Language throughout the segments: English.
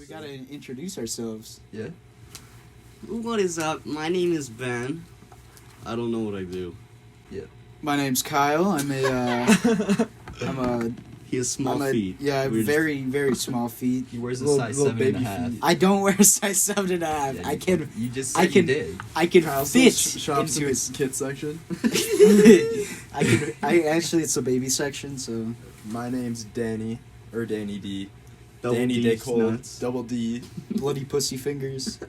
We gotta introduce ourselves. Yeah. What is up? My name is Ben. I don't know what I do. Yeah. My name's Kyle. I'm a He has small feet. Yeah, I have very, very small feet. He wears a Little- size little 7.5. I don't wear a size 7.5. Yeah, I can. You just I said can- you did. I can Kyle's fit shops into in it. the kids section. I actually, it's the baby section. So My name's Danny, or Danny D. Double Danny D's Daycole, nuts. double D. bloody pussy fingers.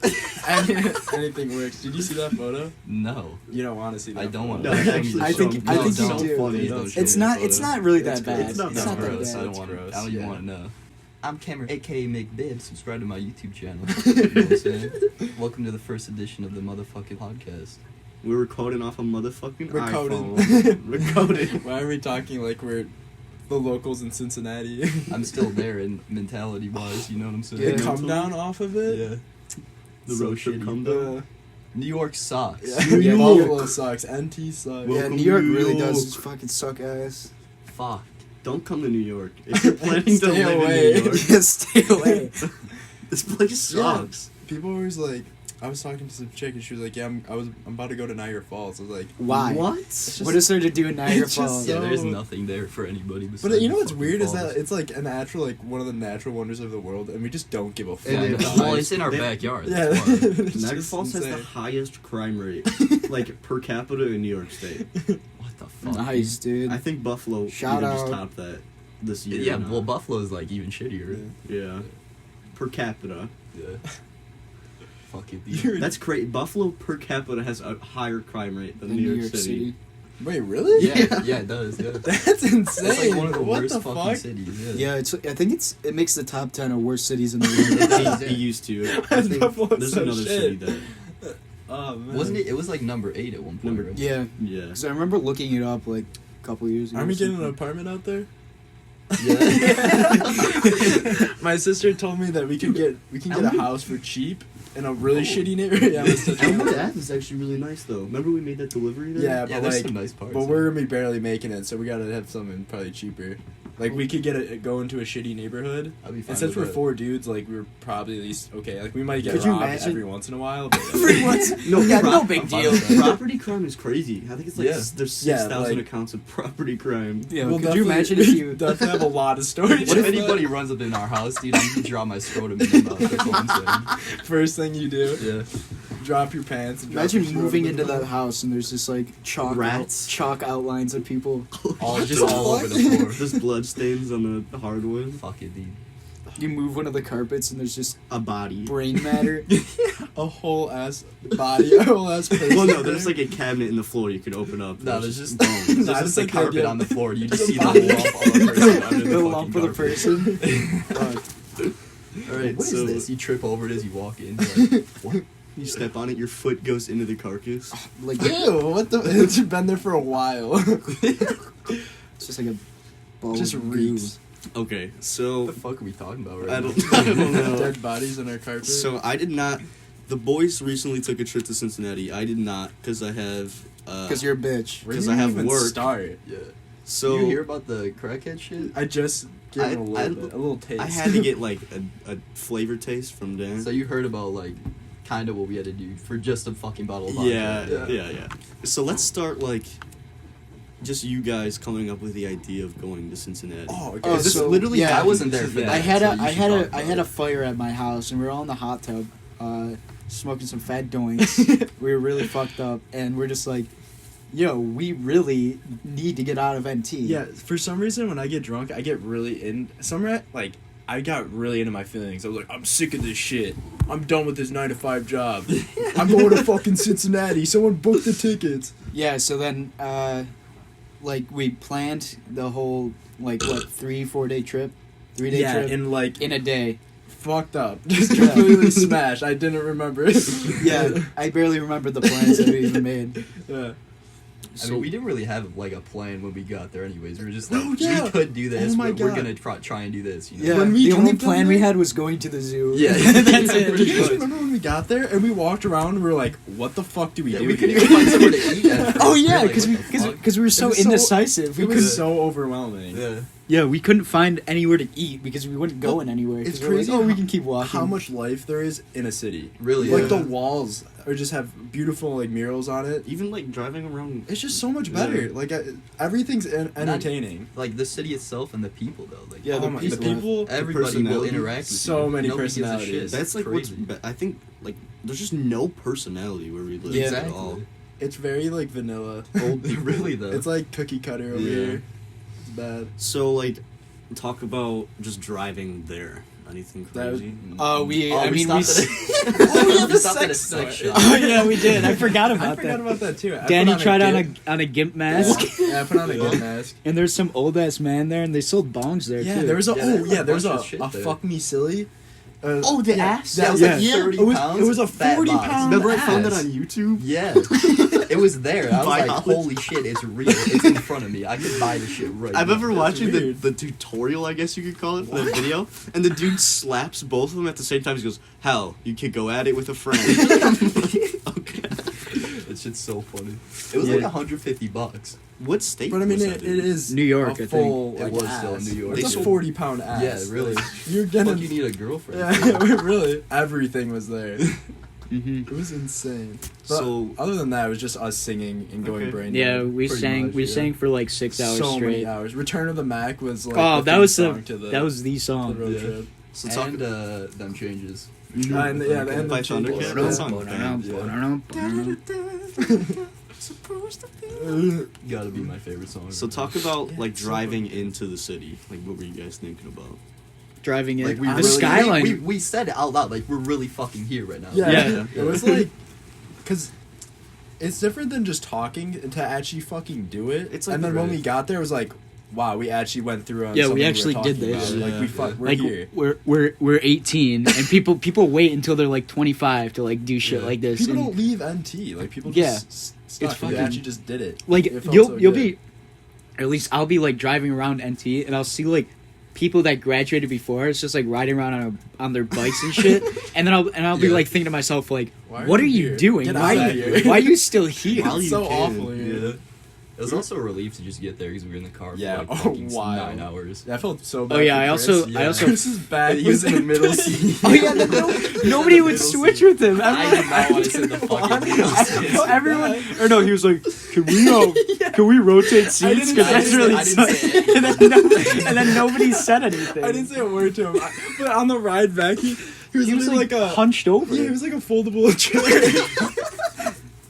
Anything works. Did you see that photo? No. You don't want to see that. I don't want No, to. actually, I think no, you don't. do. Funny. Please don't show It's me not. the It's photo. not really It's that bad. It's not It's that not that gross. I bad. don't want gross. to. I don't even Yeah. want to know. I'm Cameron, aka McBib. Subscribe to my YouTube channel. You know what I'm saying? Welcome to the first edition of the motherfucking podcast. We're recording off a motherfucking Recording. iPhone. Recording. Why are we talking like we're the locals in Cincinnati? I'm still there in mentality-wise. You know what I'm saying? The Yeah. come down off of it. Yeah. The So road trip shitty. come down. New York sucks. Yeah. Yeah, Buffalo sucks. NT sucks. Yeah, Welcome New York to New really York. does fucking suck ass. Fuck. Don't come to New York. If you're planning to Stay live away. in New York, Just stay away. this place sucks. People always like. I was talking to some chick and she was like, "Yeah, I'm about to go to Niagara Falls." I was like, Why? What? just- What is there to do in Niagara It's just Falls? Yeah, there's So- nothing there for anybody besides. But you know the what's fucking weird is falls. that it's like a natural, like one of the natural wonders of the world, and we just don't give a fuck. Yeah, I know. it's Well, nice. it's in our They- backyard. Yeah, That's why. it's Niagara just Falls has the insane. highest crime rate, like per capita in New York State. What the fuck? Nice, dude. I think Buffalo Shout either just out. topped that this year. Yeah, or not. well, Buffalo's like even shittier. Yeah. Per capita. Yeah. Fuck it, dude. You're- That's crazy. Buffalo per capita has a higher crime rate than in New York City. Wait, really? Yeah, it does. Yeah. That's insane. It's like one of the what worst the fucking fuck? cities. Yeah, it's. I think it makes the top 10 of worst cities in the world. It used to. I That's think Buffalo's there's so another shit. city that. Oh man. Wasn't it? It was like number 8 at one point. Number- right? Yeah, Yeah. because I remember looking it up like a couple years ago. Aren't we or getting an something. apartment out there? Yeah. My sister told me that we can get a house for cheap in a really shitty neighborhood. Yeah, let's touch Elmwood on Ave is actually really nice though. Remember we made that delivery there? Yeah, Yeah, but there's like, some nice parts. but we're gonna be barely making it, so we gotta have something probably cheaper. Like we could go into a shitty neighborhood. I'll be fine And since with we're that. 4 dudes, like we're probably at least okay. Like we might get Could you robbed imagine- every once in a while. But Everyone's No, yeah, no prop- big I'm fine deal. with that. Property crime is crazy. I think it's like Yeah. there's Yeah, 6,000 like- accounts of property crime. Yeah, We'll could you imagine if you? definitely have a lot of stories? What if about anybody runs up in our house, dude? I'm gonna draw my scrotum in their mouth. That's all I'm saying. it. First thing you do, Yeah. drop your pants. And drop Imagine your moving scrotum into in the that house and there's just like Rats. chalk outlines of people. All just the all fuck? over the floor. There's blood stains on the hardwood. Fuck it, dude. You move one of the carpets and there's just A body. brain matter. a whole ass body, a whole ass person. Well, no, there's like a cabinet in the floor you could open up. No, there's just bones. there's Nah, just it's a like the carpet idea- on the floor. You just the see the body. lump of a person under The the lump of the fucking carpet. person. Fuck. All right, What is so this? You trip over it as you walk in. Like, what? you step on it, your foot goes into the carcass. Like Ew, what the? It's been there for a while. it's just like a ball Just of reeks. Okay, What so the fuck are we talking about right I now? don't know. Dead bodies on our carpet. So I did not. The boys recently took a trip to Cincinnati. I did not because I have. Because you're a bitch. Where 'cause did I you have even work. Start. Yeah. So you hear about the crackhead shit? I just gave him a little taste. I had to get like a flavor taste from Dan. So you heard about like kind of what we had to do for just a fucking bottle of vodka. Yeah. So let's start like. Just you guys coming up with the idea of going to Cincinnati. Oh, okay. Oh, Is this so- literally? yeah, I wasn't there for Yeah. that. I had so a you I should had talk a I about had a it. fire at my house and we were all in the hot tub, smoking some fat doinks. We were really fucked up and we're just like, yo, we really need to get out of NT. Yeah, for some reason when I get drunk, I get really in. I got really into my feelings. I was like, I'm sick of this shit. I'm done with this 9-to-5 job. I'm going to fucking Cincinnati. Someone book the tickets. Yeah, so then like we planned the whole like what 3-4 day trip, 3-day Yeah, trip and like in a day. fucked up, just completely smashed. I didn't remember it. Yeah, I barely remember the plans that we even made. Yeah. I mean, we didn't really have like a plan when we got there. Anyways, we were just No, like, yeah. we could do this. Oh my but we're God. gonna try and do this. You know? Yeah, When we the only drove down plan we there- had was going to the zoo. Yeah. That's Pretty it. Do you guys much. remember when we got there and we walked around and we were like, what the fuck do we Yeah, do we couldn't here? even find somewhere to eat. At Oh first. yeah, We're because like, what the fuck? we were so It was so- indecisive. It We was could so overwhelming. Yeah. Yeah, we couldn't find anywhere to eat because we wouldn't go in anywhere. It's 'cause we're like, crazy oh, we can keep walking. how much life there is in a city. Really, Like yeah. the walls or just have beautiful like murals on it. Even like driving around. It's just so much better. Yeah. Like everything's entertaining. Like the city itself and the people though. Like Yeah, Oh my- the people, everybody will personality. interact with So you. many Nobody gives a personalities. shit. That's like crazy. I think like there's just no personality where we live Yeah. at all. Exactly. It's very like vanilla. Really though. It's like cookie cutter over Yeah. here. It's bad. So like, talk about just driving there. Anything That was- crazy? we we stopped stopped at a sex shop. Oh yeah, we did. I forgot I about forgot that. about that too. I Danny put tried gimp- on a gimp mask, Yeah, I put on a gimp mask. and there's some old ass man there, and they sold bongs there Yeah, too. there was a Yeah, they had a there was bunch a of shit there. fuck me silly. Oh, the yeah, ass? That was Yeah. like 30 It was- pounds. it was a fat 40 box. pound Remember I found that ass. on YouTube? Yeah, it was there. I was like, Biology. holy shit, it's real. It's in front of me. I could buy this shit right I now. remember watching weird. the tutorial, I guess you could call it, for the video, and the dude slaps both of them at the same time. He goes, "Hell, you could go at it with a friend." Okay. That shit's so funny. It was Yeah. like $150. What state? But I mean, was it that in? is New York, I a think. full, It like, was ass. still in New York. It's a They- 40-pound ass. Yeah, really. Like, you're Fuck, gonna. you need a girlfriend. Yeah, really. Everything was there. hmm It was insane. But So- other than that, it was just us singing and going Okay. brain Yeah, dead. we Pretty sang. much, We yeah. sang for like 6 hours so straight. many hours. Return of the Mac was like. Oh, the that theme was song to the that was the to the song. road Yeah. trip. So talk And them changes. Mhm. And yeah, the end By of Changes. Thundercat? Yeah. That song. Gotta be my favorite song. So talk about Yeah, like it's so driving good. into the city. Like, what were you guys thinking about? Driving in Like we the really, skyline. we said it out loud. Like we're really fucking here right now. Yeah, Yeah. it was like, because it's different than just talking and to actually fucking do it. It's like and then when right. we got there, it was like, wow, we actually went through on Yeah, we something actually were did talking this. about. Like Yeah. we're like here. we're 18 and people wait until they're like 25 to like do shit Yeah. like this. People and, don't leave NT. Like people Yeah. just stuck. It's We fucking- actually just did it. like It felt you'll so you'll good. be, or at least I'll be like driving around NT and I'll see like people that graduated before us just like riding around on their bikes and shit, and then I'll be Yeah. like thinking to myself like, Why are what are you you here? doing? Get Why out are of you here. why are you still here? While It's you so can, awful here. Yeah. It was also a relief to just get there because we were in the car for Yeah, like oh, fucking wow. 9 hours. Yeah, I felt so bad. Oh yeah, for I Chris. also yeah. Chris is bad. He was in the middle seat. Oh yeah, nobody would Middle switch seat. with him. I did not want to sit in the fucking middle seat. Everyone, or no, he was like, "Can we rotate seats? didn't- Because I that's didn't- really." I didn't say it. and then nobody said anything. I didn't say a word to him. But on the ride back, he was He was literally like, like a hunched over. Yeah, it was like a foldable chair.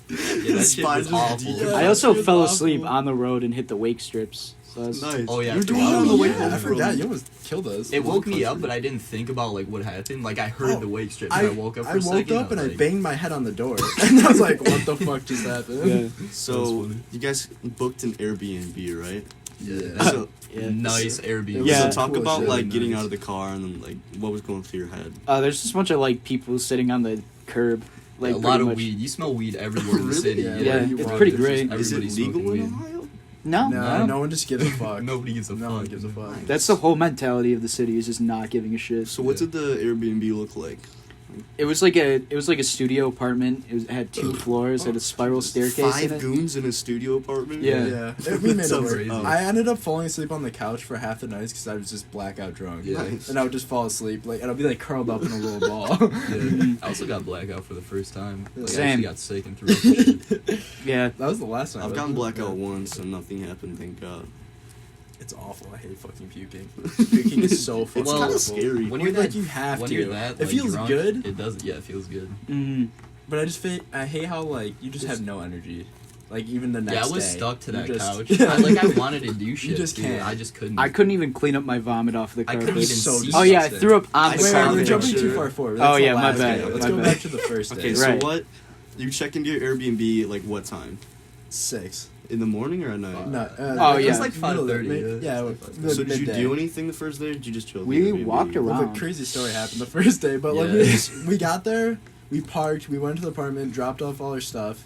Yeah, that shit spine was just awful. deep. Yeah. I also It was fell awful. asleep on the road and hit the wake strips. So that's Nice. Oh, yeah, you were I doing forgot that on the about way that. home I from. forgot. You almost killed us. It woke me country. up, but I didn't think about like what happened. Like I heard Oh, the wake strip, and I woke up for I a woke second. up and I was like, banged my head on the door, and I was like, "What the fuck just happened?" yeah. So funny. you guys booked an Airbnb, right? Yeah. So, Yeah. Nice It Airbnb. was Yeah. so talk cool, about really like getting nice. out of the car and then like what was going through your head. There's just a bunch of like people sitting on the curb, like a lot pretty of much. weed. You smell weed everywhere in the Really? city. Yeah, Yeah, you it's want pretty it. great. Is it Everybody's legal smoking in weed. Ohio? No, No, no one just gives a fuck. Nobody gives a No fuck. one gives a fuck. That's the whole mentality of the city is just not giving a shit. So what did the Airbnb look like? It was like a studio apartment. It had 2 floors, had a spiral staircase in 5 it. goons in a studio apartment? Yeah. Yeah, we made it Sounds work. crazy. I ended up falling asleep on the couch for half the nights because I was just blackout drunk. Yeah. Nice. And I would just fall asleep, like, and I'd be like curled up in a little ball. Yeah. I also got blackout for the first time. Like, I Same. actually got sick and threw up and shit. Yeah, That was the last time. I've gotten blackout Yeah. once and nothing happened, thank God. It's awful. I hate fucking puking. Puking is so fucking It's Well, kinda awful. scary. When Or, you're like that, you have when to. you're that, It like, feels drunk, good. It does. Yeah, it feels good. hmm But I hate how like you just have no energy. Like even the next day. Yeah, I was stuck to you that just- couch. Yeah. I wanted to do shit. just dude. can't. I just couldn't. I couldn't even clean up my vomit off the I carpet. couldn't even So see. Oh yeah, I disgusting. through up on I the Wait, saw we're carpet. jumping picture. too far forward. Oh, That's the yeah, my last bad, day. Let's my go bad. back to the first day. Okay, Right. so what? You checked into your Airbnb like what time? 6. In the morning or at night? No. Oh, It yeah. was like middle of 5:30. mid- Yeah. Yeah. It's like mid- So did you midday. do anything the first day or did you just chill? at the We Airbnb? walked Well, around. the crazy story happened the first day, but like Yeah. we got there, we parked, we went to the apartment, dropped off all our stuff.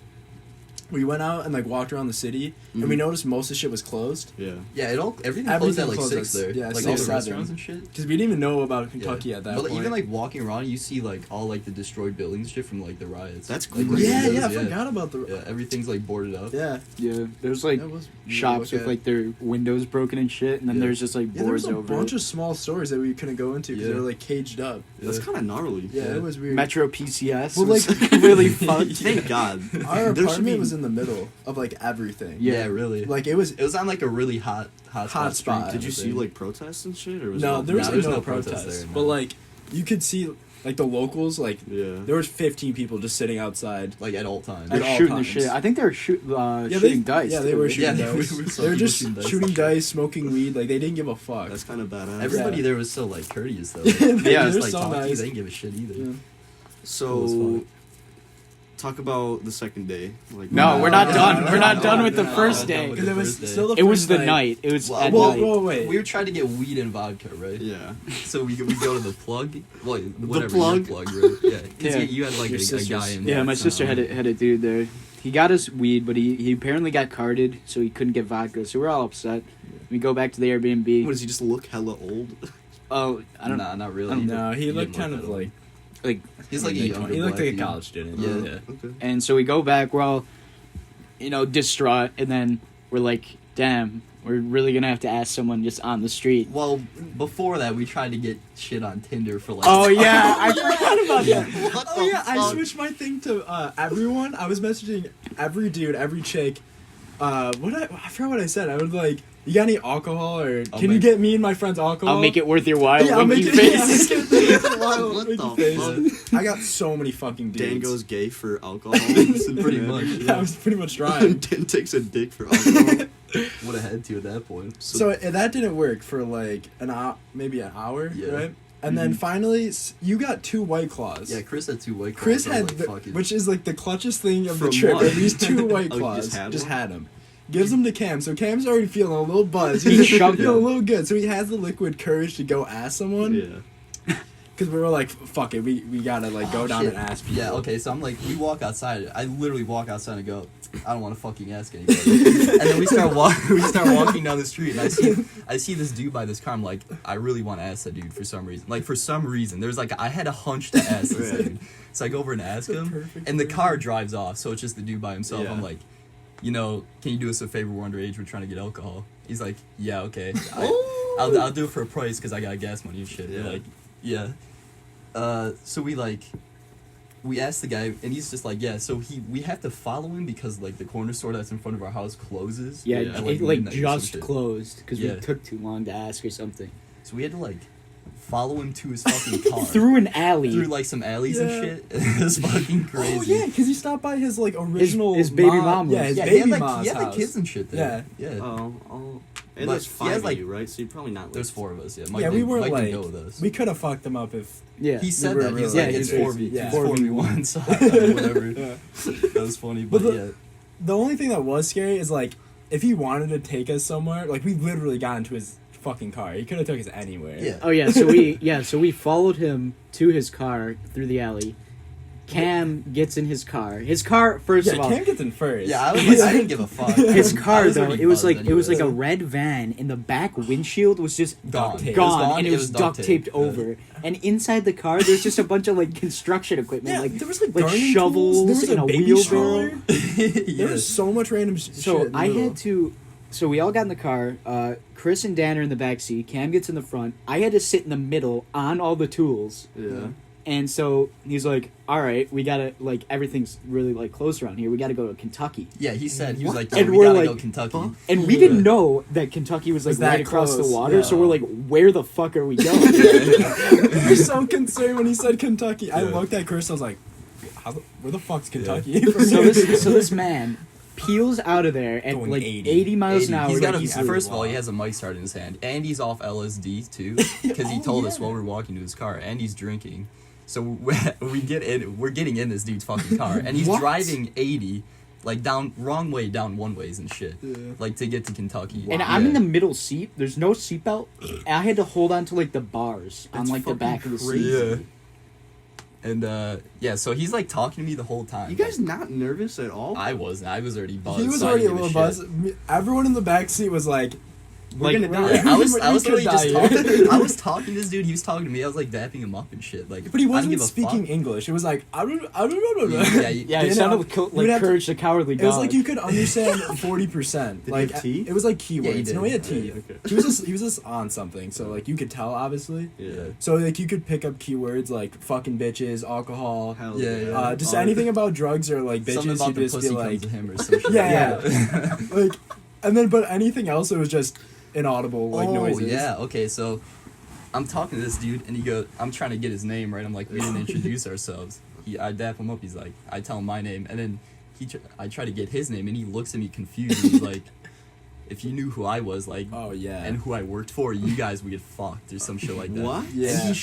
we went out and like walked around the city, and we noticed most of the shit was closed. Yeah. Yeah, everything closed at like closed 6 there. yeah, like 6, all the 7. restaurants and shit. Because we didn't even know about Kentucky at that But point. even like walking around, you see like all like the destroyed buildings, shit from like the riots. That's like, crazy. yeah, I windows, forgot about the. Yeah, everything's like boarded up. Yeah, Yeah, there's like that was shops with like their windows broken and shit, and then Yeah. there's just like yeah, there was boards a over bunch it. of small stores that we couldn't go into because they Yeah. were like caged up. That's kind of gnarly. Yeah, it was weird. Metro PCS Well, was like- really fucked. Thank God. Our There should apartment be- was in the middle of like everything. Yeah, really. Like it was. It was on like a really hot Hot spot. Did you see like protests and shit, or was No, it there was, there's no no protests. protest there, no. But like, you could see like the locals. Like Yeah. there was 15 people just sitting outside. like at all times. At They're all shooting the times. shit. I think they were shooting dice. Yeah, they too. were shooting Yeah, dice. we were They were just shooting dice. shooting dice, smoking weed. Like they didn't give a fuck. That's kind of badass. Everybody Yeah. there was so like courteous though. They Yeah, were just like so talking to you, nice. they didn't give a shit either. Yeah. It was So, fun. talk about the second day. Like, No, we're not No, done. no, We're not no, done no, with the no, first no, day. no, Because it was First day. still the It was first the night. night. It was Well, at Well, night. wait. We were trying to get weed and vodka, right? Yeah. So we go to the plug. Well, whatever. plug? Your plug, right? Yeah. 'Cause Yeah. you had like Your a sister's- guy in Yeah, there. my sister had a dude there. He got us weed, but he apparently got carded, so he couldn't get vodka. So we're all upset. We go back to the Airbnb. What does he just look hella old? Oh, I don't know. Nah, not really. I don't No, he didn't looked look kind that of old. like He's like a younger he looked black like a dude. college student. Yeah. Yeah. Okay. And so we go back. We're all, distraught, and then we're like, "Damn, we're really gonna have to ask someone just on the street." Well, before that, we tried to get shit on Tinder for like. Oh yeah, I forgot about that. What Oh yeah, I switched my thing to everyone. I was messaging every dude, every chick. I forgot what I said. I was like, "You got any alcohol, or can you make- get me and my friends alcohol?" I'll make it worth your while. Yeah, I'll make winky it. face. What Winky the face. I got so many fucking dudes. Dan goes gay for alcohol. Pretty much. Yeah, I was pretty much trying. Dan takes a dick for alcohol. Would have had to at that point. So that didn't work for like an hour, maybe an hour, Yeah. right? And then finally, you got 2 White Claws. Yeah, Chris had 2 White Claws. Chris I was had, like, the, fuck it. which is like the clutchest thing of the From trip. what? At least 2 White Oh, you Claws. just had Just one? had them. Gives them to Cam. So Cam's already feeling a little buzz. He He's shoved feeling a them. little good. So he has the liquid courage to go ask someone. Yeah. Because we were like, fuck it. We gotta like go Oh, down shit. and ask people. Yeah, okay, so I'm like, we walk outside. I literally walk outside and go, I don't want to fucking ask anybody. And then we start walking down the street, and I see this dude by this car. I'm like, I really want to ask that dude for some reason. Like, for some reason. There's like, I had a hunch to ask this Right. dude. So I go over and ask That's a him, perfect and the person. car drives off, so it's just the dude by himself. Yeah. I'm like, can you do us a favor? We're underage. We're trying to get alcohol. He's like, yeah, okay. Oh! I'll do it for a price because I got gas money and shit. Yeah. We're like, yeah. So we asked the guy, and he's just like, yeah. So we have to follow him because like the corner store that's in front of our house closes. Yeah, Yeah. at, it midnight or some just shit. closed because Yeah. we took too long to ask or something. So we had to like follow him to his fucking car Through an alley. through like some alleys and Yeah. shit. It was fucking crazy. Oh yeah, because he stopped by his like original his baby mom Yeah, was- his Yeah, baby he had mom's like house. kids and shit there. Yeah. Oh. And But there's he 5 has, of like- you, right? So you're probably not. Like, There's 4 of us. Yeah, Mike Yeah, we didn't- weren't Mike like didn't go with us. we could have fucked them up if Yeah. He said were that. He was really- like, Yeah, it's it's- 4v, yeah. 4v1, so whatever. Yeah. That was funny, But but, the- yeah. The only thing that was scary is like if he wanted to take us somewhere, like we literally got into his fucking car. He could have took us anywhere. Yeah. Oh yeah, so we followed him to his car through the alley. Cam gets in his car. His car, first Yeah, of all, Cam gets in first. Yeah, I was like, I didn't give a fuck. his I car was though, already it was buzzed like it was like a anyway. red van, and the back windshield was just Gone. tape. It was gone, and it was duct taped Yeah. over. And inside the car, there's just a bunch of like construction equipment, Yeah, like there was like, like gardening shovels tools. There was and a a baby wheelbarrow. stroller. There Yes. was so much random shit. So in the I middle. had to. So we all got in the car. Chris and Dan are in the back seat. Cam gets in the front. I had to sit in the middle on all the tools. Yeah. And so he's like, "All right, we gotta like everything's really like close around here. We gotta go to Kentucky." Yeah, he said, he was like, And we we're gotta like, go Kentucky. huh? And we didn't know that Kentucky was like Was that right across close, the water. yeah. So we're like, "Where the fuck are we going?" I was so concerned when he said Kentucky. I Yeah. looked at Chris. I was like, where the fuck's Kentucky? so this man peels out of there at Going like 80. 80 miles an hour. He's got like, a, first of all, he has a mic start in his hand, and he's off LSD too, because he Oh, told us yeah. while we were walking to his car, and he's drinking. So we get in, we're getting in this dude's fucking car, and he's What? driving 80, like wrong way down one ways and shit, Yeah. like to get to Kentucky. and Yeah. I'm in the middle seat. There's no seatbelt. And I had to hold on to like the bars on That's like the fucking back of the seat. crazy. Yeah. And yeah, so he's like talking to me the whole time. You guys not nervous at all? I wasn't. I was already buzzed. He was so I already a didn't little give shit. buzzed. Everyone in the back seat was like, "We're Like, gonna die." Yeah, I was We literally could just die here. talking. I was talking to this dude. He was talking to me. I was like dapping him up and shit. Like, But he I didn't wasn't give a speaking fuck. English. It was like, I don't Yeah, Yeah, You it know, sounded you'd like have to- Courage the Cowardly Dog. It was like you could understand 40%. Did he Like have tea? it was like keywords. Yeah, he did. No, he had tea. Okay. He was just on something. So like you could tell obviously. Yeah. So like you could pick up keywords like fucking bitches, alcohol, Hell Yeah, yeah. yeah. just Oh, anything about drugs or like Something bitches. about You'd the just pussy be comes like, to him or some shit. Yeah, like, and then but anything else, it was just inaudible like oh noises. yeah. Okay, so I'm talking to this dude, and he goes, I'm trying to get his name right. I'm like, we didn't introduce ourselves. I dap him up. He's like, I tell him my name, and then I try to get his name, and he looks at me confused. He's like, if you knew who I was, like, Oh yeah. and who I worked for, you guys would get fucked or some shit like that. What? And Yeah.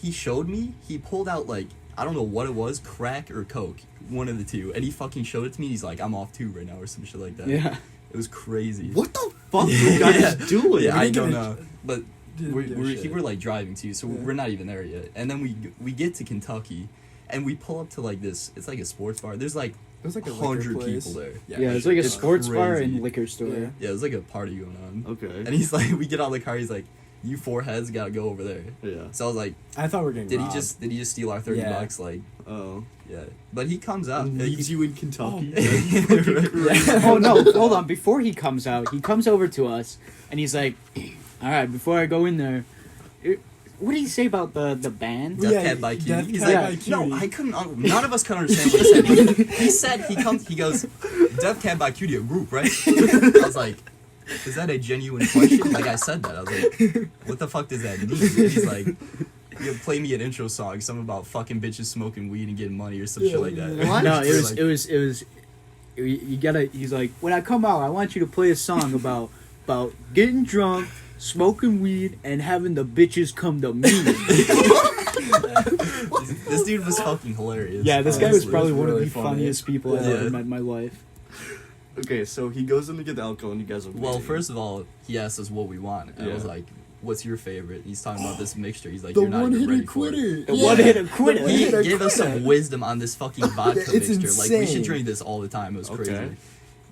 he showed me. He pulled out like, I don't know what it was, crack or coke, one of the two, and he fucking showed it to me. He's like, I'm off too right now or some shit like that. yeah. It was crazy. What the fuck were you guys Yeah. doing? Yeah, I didn't don't give a know, but Didn't we're, give a we're, shit. we're like driving too, so Yeah. we're not even there yet. And then we get to Kentucky, and we pull up to like this. It's like a sports bar. There's like It was like a 100 liquor place. people there. Yeah, it's like a It's sports bar crazy. and liquor store. Yeah. Yeah, there's like a party going on. Okay. And he's like, we get out of the car. He's like, you four heads gotta go over there. Yeah. So I was like, I thought we were getting did robbed. he just steal our $30? Yeah. Like, Oh. yeah. But he comes out. And leaves you in Kentucky. Oh no, hold on. Before he comes out, he comes over to us and he's like, "All right, before I go in there, what did he say about the band?" Death Yeah, Cab by Cutie. Death He's Cab like, by Cutie. no, I couldn't. None of us could understand what he said. He goes, Death Cab by Cutie, a group, right? I was like, is that a genuine question? Like, I said that. I was like, what the fuck does that mean? And he's like, you play me an intro song, something about fucking bitches smoking weed and getting money or some shit like that. What? No, We're it was. You gotta. He's like, when I come out, I want you to play a song about getting drunk, smoking weed, and having the bitches come to me. This dude was fucking hilarious. Yeah, this guy was honestly. probably was one of really the funny. funniest people I've Yeah. ever met in my life. Okay, so he goes in to get the alcohol and you guys are Well, waiting. first of all, he asked us what we want. And I was Yeah. like, what's your favorite? He's talking about this mixture. He's like, The you're not even one-hitter ready for it. quitter. The one-hitter quitter. The He one-hitter gave us some quitter. wisdom on this fucking vodka It's mixture. Like, we should insane. drink this all the time. It was crazy. Okay.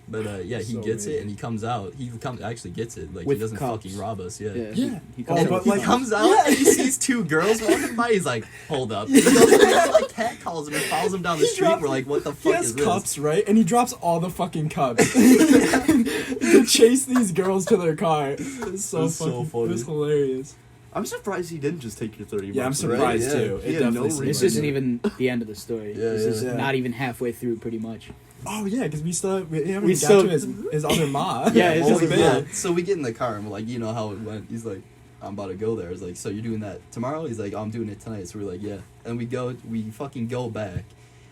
But yeah, he So gets it weird. and he comes out. Actually gets it. Like, With he doesn't cups. fucking rob us. Yeah. Yeah. He Oh, comes but He like- comes out and he sees two girls walking by. He's like, hold up. He goes and like cat calls him and follows him down the He street. drops- We're like, what the He fuck has is this? cups, right? And he drops all the fucking cups to chase these girls to their car. It's so It was so fucking funny. It was hilarious. I'm surprised he didn't just take your 30 bucks. Yeah, I'm right? surprised yeah. too. He It had no definitely reason. seemed This like isn't it. even the end of the story. Yeah, This is yeah. not even halfway through, pretty much. Oh yeah, because we haven't We even got still- to his other ma. Yeah, his Well, other yeah, ma. so we get in the car and we're like, you know how it went. He's like, I'm about to go there. I was like, so you're doing that tomorrow? He's like, oh, I'm doing it tonight. So we're like, yeah. And we fucking go back.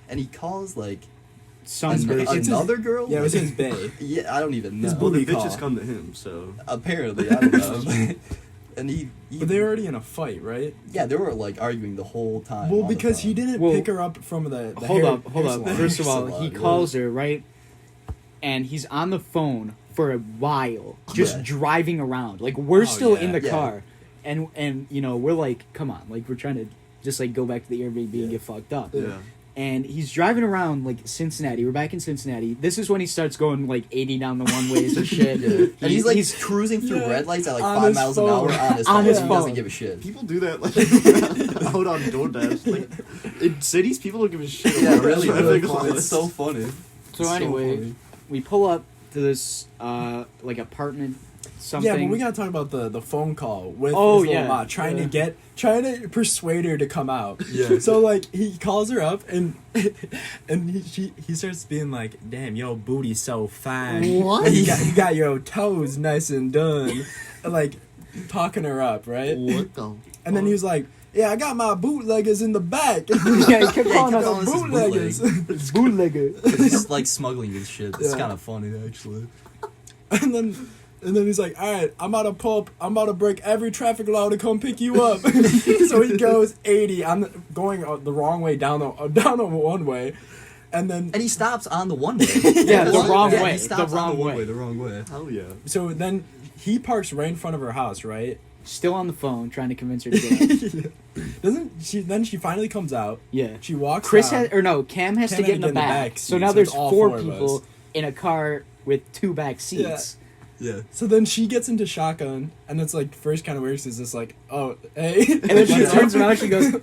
And he calls like Some an- person. another girl? Yeah, it was his bae. Yeah, I don't even know. His Well, the booty bitches call. come to him, so. Apparently, I don't know. And he But they were already in a fight, right? yeah, they were like arguing the whole time. Well, on the because he phone. didn't Well, pick her up from the Hold hair, up. hair salon. First of all, Salon, he yeah. calls her, right? And he's on the phone for a while, just Yeah. driving around. Like, we're Oh, still in yeah. the Yeah. car. And you know, we're like, come on. Like, we're trying to just, like, go back to the Airbnb and get fucked up. Yeah. And he's driving around, like, Cincinnati. We're back in Cincinnati. This is when he starts going, like, 80 down the one-ways and shit. Yeah. And he's like he's cruising through Yeah. red lights at like On 5 his miles an phone. hour on his On phone. his He doesn't phone. give a shit. People do that like out on DoorDash. Like in cities, people don't give a shit. Yeah, about really. traffic It's laws. so funny. So It's anyway, funny. we pull up to this, like, apartment something. Yeah, but we gotta talk about the phone call with Oh, his little yeah. ma, trying to persuade her to come out. Yeah. So like he calls her up and he starts being like, "Damn, yo booty so fine. What? You got your toes nice and done," and, like talking her up, right? What the? And then he was like, "Yeah, I got my bootleggers in the back." Yeah, he kept Yeah, he calling kept us calling us his bootleggers. bootlegger. He's like smuggling his shit. It's Yeah. kind of funny actually. And then he's like, "All right, I'm about to break every traffic law to come pick you up." So he goes 80. I'm going the wrong way down the one way, and then And he stops on the one way. Yeah, the wrong Yeah, way. He stops The wrong on the one way. way. The wrong way. Hell yeah. so then he parks right in front of her house, right? still on the phone trying to convince her to get out. Doesn't she? Then she finally comes out. Yeah. She walks. Chris out. Cam has Cam to had get in the back. So seat, now so there's it's all four four of people us. in a car with 2 back seats. Yeah. So then she gets into shotgun, and it's like first kind of works is just like, oh, hey, And then she Like, turns around and she goes,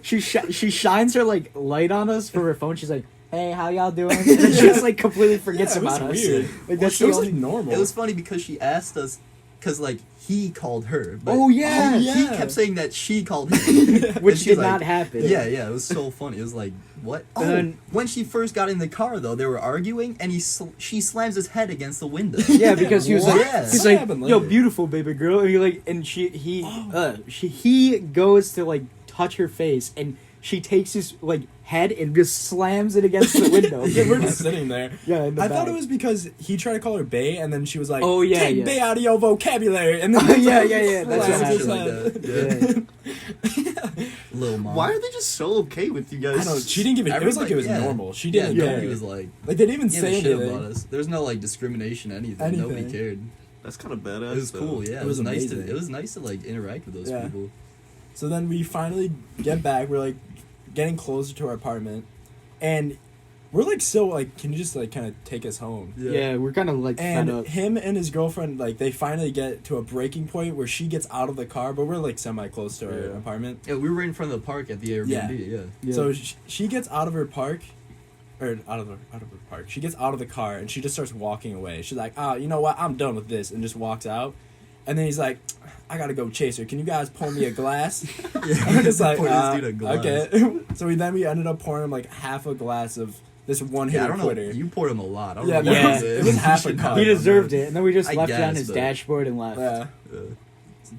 she shines her like light on us for her phone. She's like, "Hey, how y'all doing?" And then she just like completely forgets Yeah, it was about us. weird. Like that's It the was only. like normal. It was funny because she asked us, because like he called her. But Oh, yeah. He Yeah. kept saying that she called him, Which And she's did like- not happen. Yeah, it was so funny. It was like, what? Oh, And then- when she first got in the car though, they were arguing, and she slams his head against the window. Yeah, because he was What? like, Yeah. he's That like, happened "Yo, later. beautiful baby girl," and he goes to like touch her face, and she takes his like head and just slams it against the window. Yeah, we're just sitting there. Yeah, in the I thought back. it was because he tried to call her bae, and then she was like, Oh, yeah, take yeah. bae out of your vocabulary," and then Oh, yeah, that's Like, what slaps his happened. head. Yeah. Little mom. Why are they just so okay with you guys? I don't. She didn't give it. It was like it was Everybody- yeah. normal. She Yeah, didn't nobody care. was like, Like they didn't even give a say shit anything. about us. There was no like discrimination, anything. Nobody Anything. cared. That's kind of badass. It was though. cool. Yeah, It was nice to. amazing. It was nice to like interact with those Yeah. people. So then we finally get back. We're like getting closer to our apartment, and we're like still like, can you just like kind of take us home? Yeah, we're kind of like fed And up. him and his girlfriend, like, they finally get to a breaking point where she gets out of the car, but we're like semi close to our Yeah. apartment. Yeah, we were in front of the park at the Airbnb. Yeah. Yeah. So she gets out of her park, or out of her park. She gets out of the car and she just starts walking away. She's like, "Ah, you know what? I'm done with this," and just walks out. And then he's like, "I gotta go chase her. Can you guys pour me a glass?" I'm just like, Pour this dude a glass. okay. So we ended up pouring him like half a glass of this one Yeah, I hitter don't know. quitter. You poured him a lot. I don't Yeah, know. Yeah. what it was half a cup. He deserved it, and then we just I left it on guess, his but- dashboard and left. Yeah, Yeah.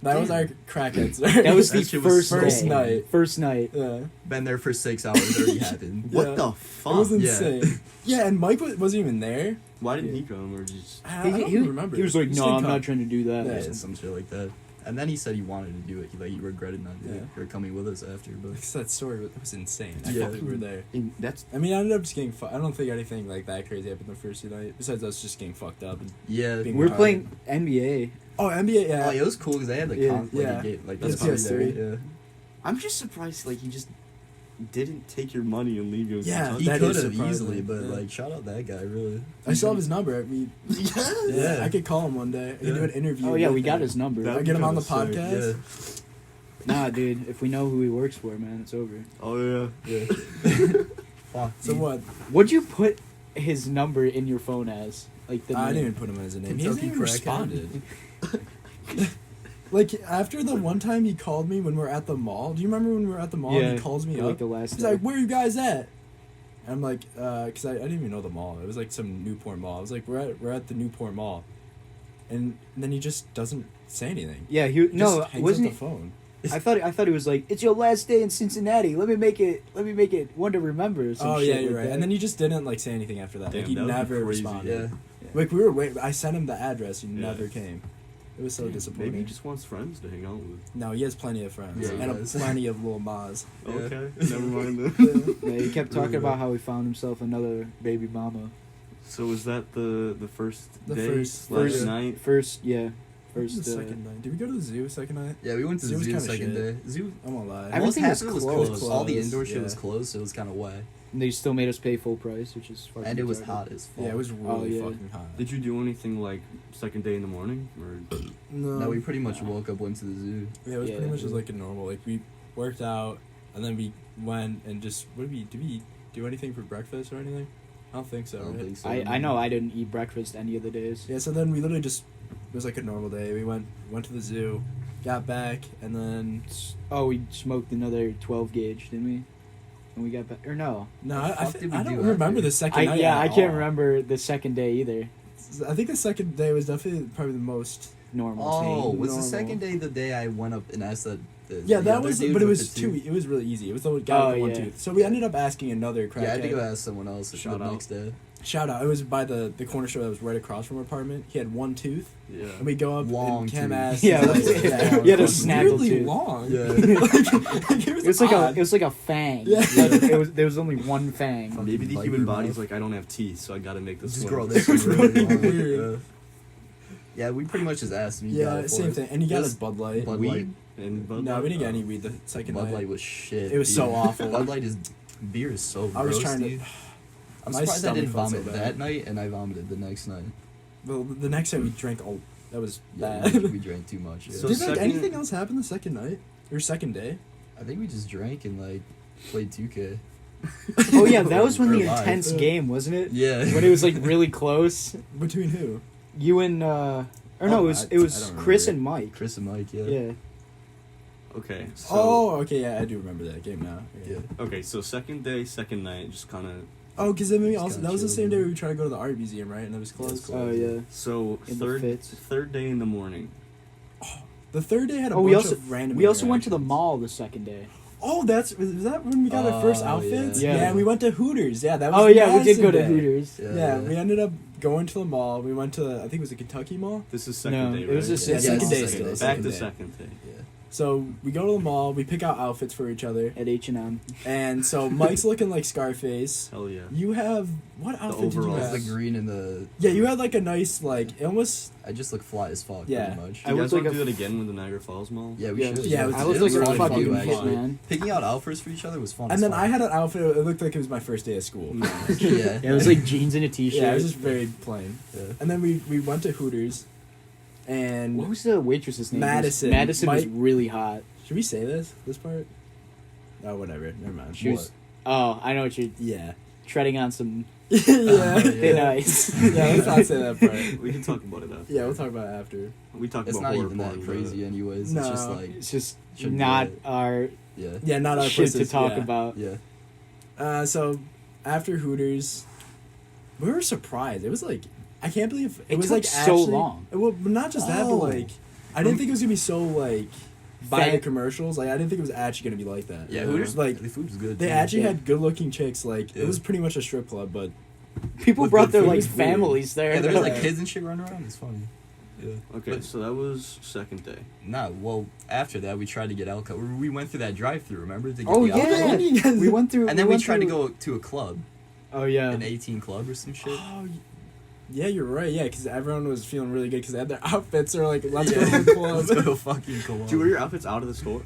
that was Damn. our crackheads. That was the That shit was first so night. First night. Yeah. Been there for 6 hours. Already happened. Yeah. What the It fuck? was Yeah. insane. Yeah, and Mike wasn't even there. Why didn't he come or just? I don't He remember. was like, Just "No, didn't I'm come." not trying to do that." Yeah. Yeah, some shit like that. And then he said he wanted to do it. He regretted not doing it or coming with us after. But Because that story was insane. I Yeah. thought we were there. That's I mean, I ended up just getting. I don't think anything like that crazy happened the first night. Besides us just getting fucked up. And, yeah, Being We're hard. playing NBA. oh, NBA. Yeah. Oh, it was cool because they had the Yeah, yeah. that's That's probably PS3. there. Yeah. I'm just surprised like he just didn't take your money and leave you. with Yeah, some He That could is have surprising. easily, but Yeah. like, shout out that guy, really. I still have his number. Yeah. I could call him one day. I could do an interview. Oh yeah, with we got him. his number. That- I get him on the Kinda sick, podcast. Nah, dude. If we know who he works for, man, it's over. Oh yeah. Yeah. Fuck. So what? What'd you put his number in your phone as? Like the I name? didn't even put him as a name. He hasn't Kentucky even crackhead. responded. Like after the one time he called me when we were at the mall. Do you remember when we were at the mall? Yeah, And he calls me like up. the last. He's day. like, "Where are you guys at?" And I'm like, because I didn't even know the mall. It was like some Newport mall. I was like, we're at the Newport mall, and then he just doesn't say anything. Yeah, he He just no, hangs wasn't up the phone. I thought he was like, "It's your last day in Cincinnati. Let me make it one to remember." Or some Oh shit yeah, like you're right. that. And then he just didn't like say anything after that. Damn, like he that would be never crazy. responded. Yeah. Like we were waiting. I sent him the address. He Yeah. never came. It was so disappointing. Maybe he just wants friends to hang out with. No, he has plenty of friends Yeah, he and does. plenty of little Maz. Yeah. Okay, never mind then. Yeah, he kept talking Yeah. about how he found himself another baby mama. So was that the first The day first- last first- night? First, The first. second night. Did we go to the zoo second night? Yeah, we went to Zoo the was zoo kinda second day. shit. Zoo. I won't lie. Everything Almost half was of it was closed. closed. All the Closed, indoor shit yeah. was closed, so it was kind of wet. And they still made us pay full price, which is fucking And it was retarded. hot as fuck. Yeah, it was really Oh, yeah. fucking hot. Did you do anything like second day in the morning or? No. No, we pretty much woke up, went to the zoo. Yeah, it was Yeah. pretty much just like a normal. Like we worked out, and then we went and just did we do anything for breakfast or anything? I don't think so. I don't right? think so. I know I didn't eat breakfast any of the days. Yeah, so then we literally just it was like a normal day. We went to the zoo, got back, and then Oh, we smoked another 12 gauge, didn't we? And we got back. Or no. no, The I fuck did we I do don't remember after? the second night. I at can't all. remember the second day either. I think the second day was definitely probably the most. Normal. Oh, tame. was the normal. second day the day I went up and asked that? Yeah, the that other was, dude but it with was the too. tooth? It was really easy. It was the guy with the one yeah. tooth. So we ended up asking another crackhead. Yeah, I had to go ask someone else Shout the out. next day. Shout out! It was by the corner store that was right across from our apartment. He had one tooth, Yeah. and we go up Long and Cam tooth. asked. Yeah, like, he had a it was snaggle weirdly tooth. long. Yeah. it was odd. It was like a fang. Yeah. Like, there was only one fang. Maybe the Viper human body's mouth. like, I don't have teeth, so I gotta make this Just one. grow this It was one really really long. weird. Yeah, we pretty much just asked me. Yeah, same thing. And he got Yes. a Bud Light. Bud Weed? Light. And Bud No, Light? we didn't get any weed the second Bud night. Light was shit. It was dude. so awful. Bud Light is beer is so gross. I was trying to. dude. I'm My surprised I didn't stomach felt so vomit bad. that night, and I vomited the next night. Well, the next time we drank, that was Yeah, bad. we drank too much. Yeah. So Did like second- anything else happen the second night or second day? I think we just drank and like played 2K. Oh yeah, that was when Or the live. intense game, wasn't it? Yeah. When it was like really close. Between who? You and or no, Oh, it I was don't Chris remember. and Mike. Chris and Mike, yeah. Yeah. Okay. So, Oh, okay, yeah, I do remember that game now. Yeah. Okay, so second day, second night, just kind of. Oh, because then we Just also kinda that was the chilled, same day yeah. we tried to go to the art museum, right? And it was closed. closed. Oh yeah. So In the third fits. third day in the morning. The third day had a Oh, bunch we also of random. we also went to the interactions. mall the second day. Oh, was that when we got our first Oh, outfits? yeah. Yeah, and we went to Hooters. Yeah, that was. Oh the yeah, we did go to Madison day. Hooters. Yeah, we ended up going to the mall. We went to I think it was the Kentucky Mall. This is second No, day, it right? was just Yeah, Yeah, second it's day the still. second day. Back Second to day. second day. Yeah. So we go to the mall. We pick out outfits for each other, At H&M. and so Mike's looking like Scarface. Hell yeah. You have what outfit did you overalls. have? It's the green and the. Yeah, you had like a nice like it almost. I just look fly as fuck, Yeah. pretty much. I You looked guys like want to a do it again with the Niagara Falls Mall? Yeah, we Yeah, should. yeah, I it looked was like a really fucking fun, hit, actually. man. Picking out outfits for each other was fun. And as then fuck. I had an outfit. It looked like it was my first day of school. Nice. yeah. Yeah, it was like jeans and a t-shirt. Yeah, it was just very plain. Yeah. And then we went to Hooters, and What was the waitress's name? Madison. Madison was Mike- really hot. should we say this part? Oh, whatever. Never mind. She was. Oh, I know what you're Yeah. treading on some yeah. thin Yeah. ice. Yeah, let's not say that part. We can talk about it after. Yeah, we'll talk about it after. We talked It's about not horror even that porn, crazy, anyways. No. It's just like, It's just Should be not right. our yeah, Yeah, not our shit to places, talk yeah. about. yeah. So after Hooters, we were surprised. It was like I can't believe It was took like so actually, long. Well, not just that, but Oh. like I didn't think it was gonna be so like by the Fat- commercials. Like I didn't think it was actually gonna be like that. Yeah, Yeah. Hooters, Like, the food was good. They too. actually Yeah. had good-looking chicks. Like Yeah. it was pretty much a strip club, but People With brought good their food. like It was weird. families there. Yeah, there was like Yeah. kids and shit running around. It's funny. Yeah. Okay, But- so that was second day. Nah, well, after that, we tried to get alcohol. We went through that drive-through, remember? To get Oh the alcohol? yeah, we went through. And then we we went tried to through- go to a club, Oh yeah. an 18 club or some shit. oh, yeah, you're right. Yeah, because everyone was feeling really good because they had their outfits. Or like, let's go Yeah. to the club. Let's go to a fucking club. Did you wear your outfits out of the store?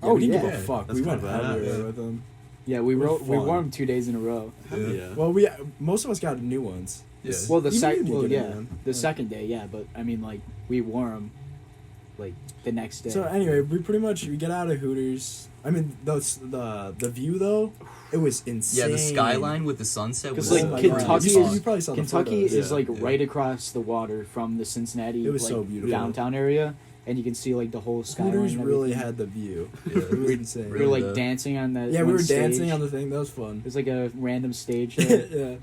Oh, we didn't yeah. give a fuck. That's We went kinda badass. everywhere Yeah. with them. Yeah, we It was wrote. We fun. wore them 2 days in a row. Yeah. Well, most of us got new ones. Yeah. Well, the Even second. you Well, did get yeah, one. the Yeah. second day, yeah. But I mean, like, we wore them, like the next day. So anyway, we get out of Hooters. I mean, the view though, it was insane. Yeah, the skyline with the sunset was Because, Oh like, my God. Kentucky You, is- you probably saw the Kentucky photos. is Yeah, like yeah. right across the water from the Cincinnati. It was like, so beautiful. downtown area, and you can see like the whole skyline. Hooters and really everything. had the view. Yeah. It was insane. We were Really like the- dancing on that. Yeah, we one were dancing stage. on the thing. That was fun. There's like a random stage there. Yeah.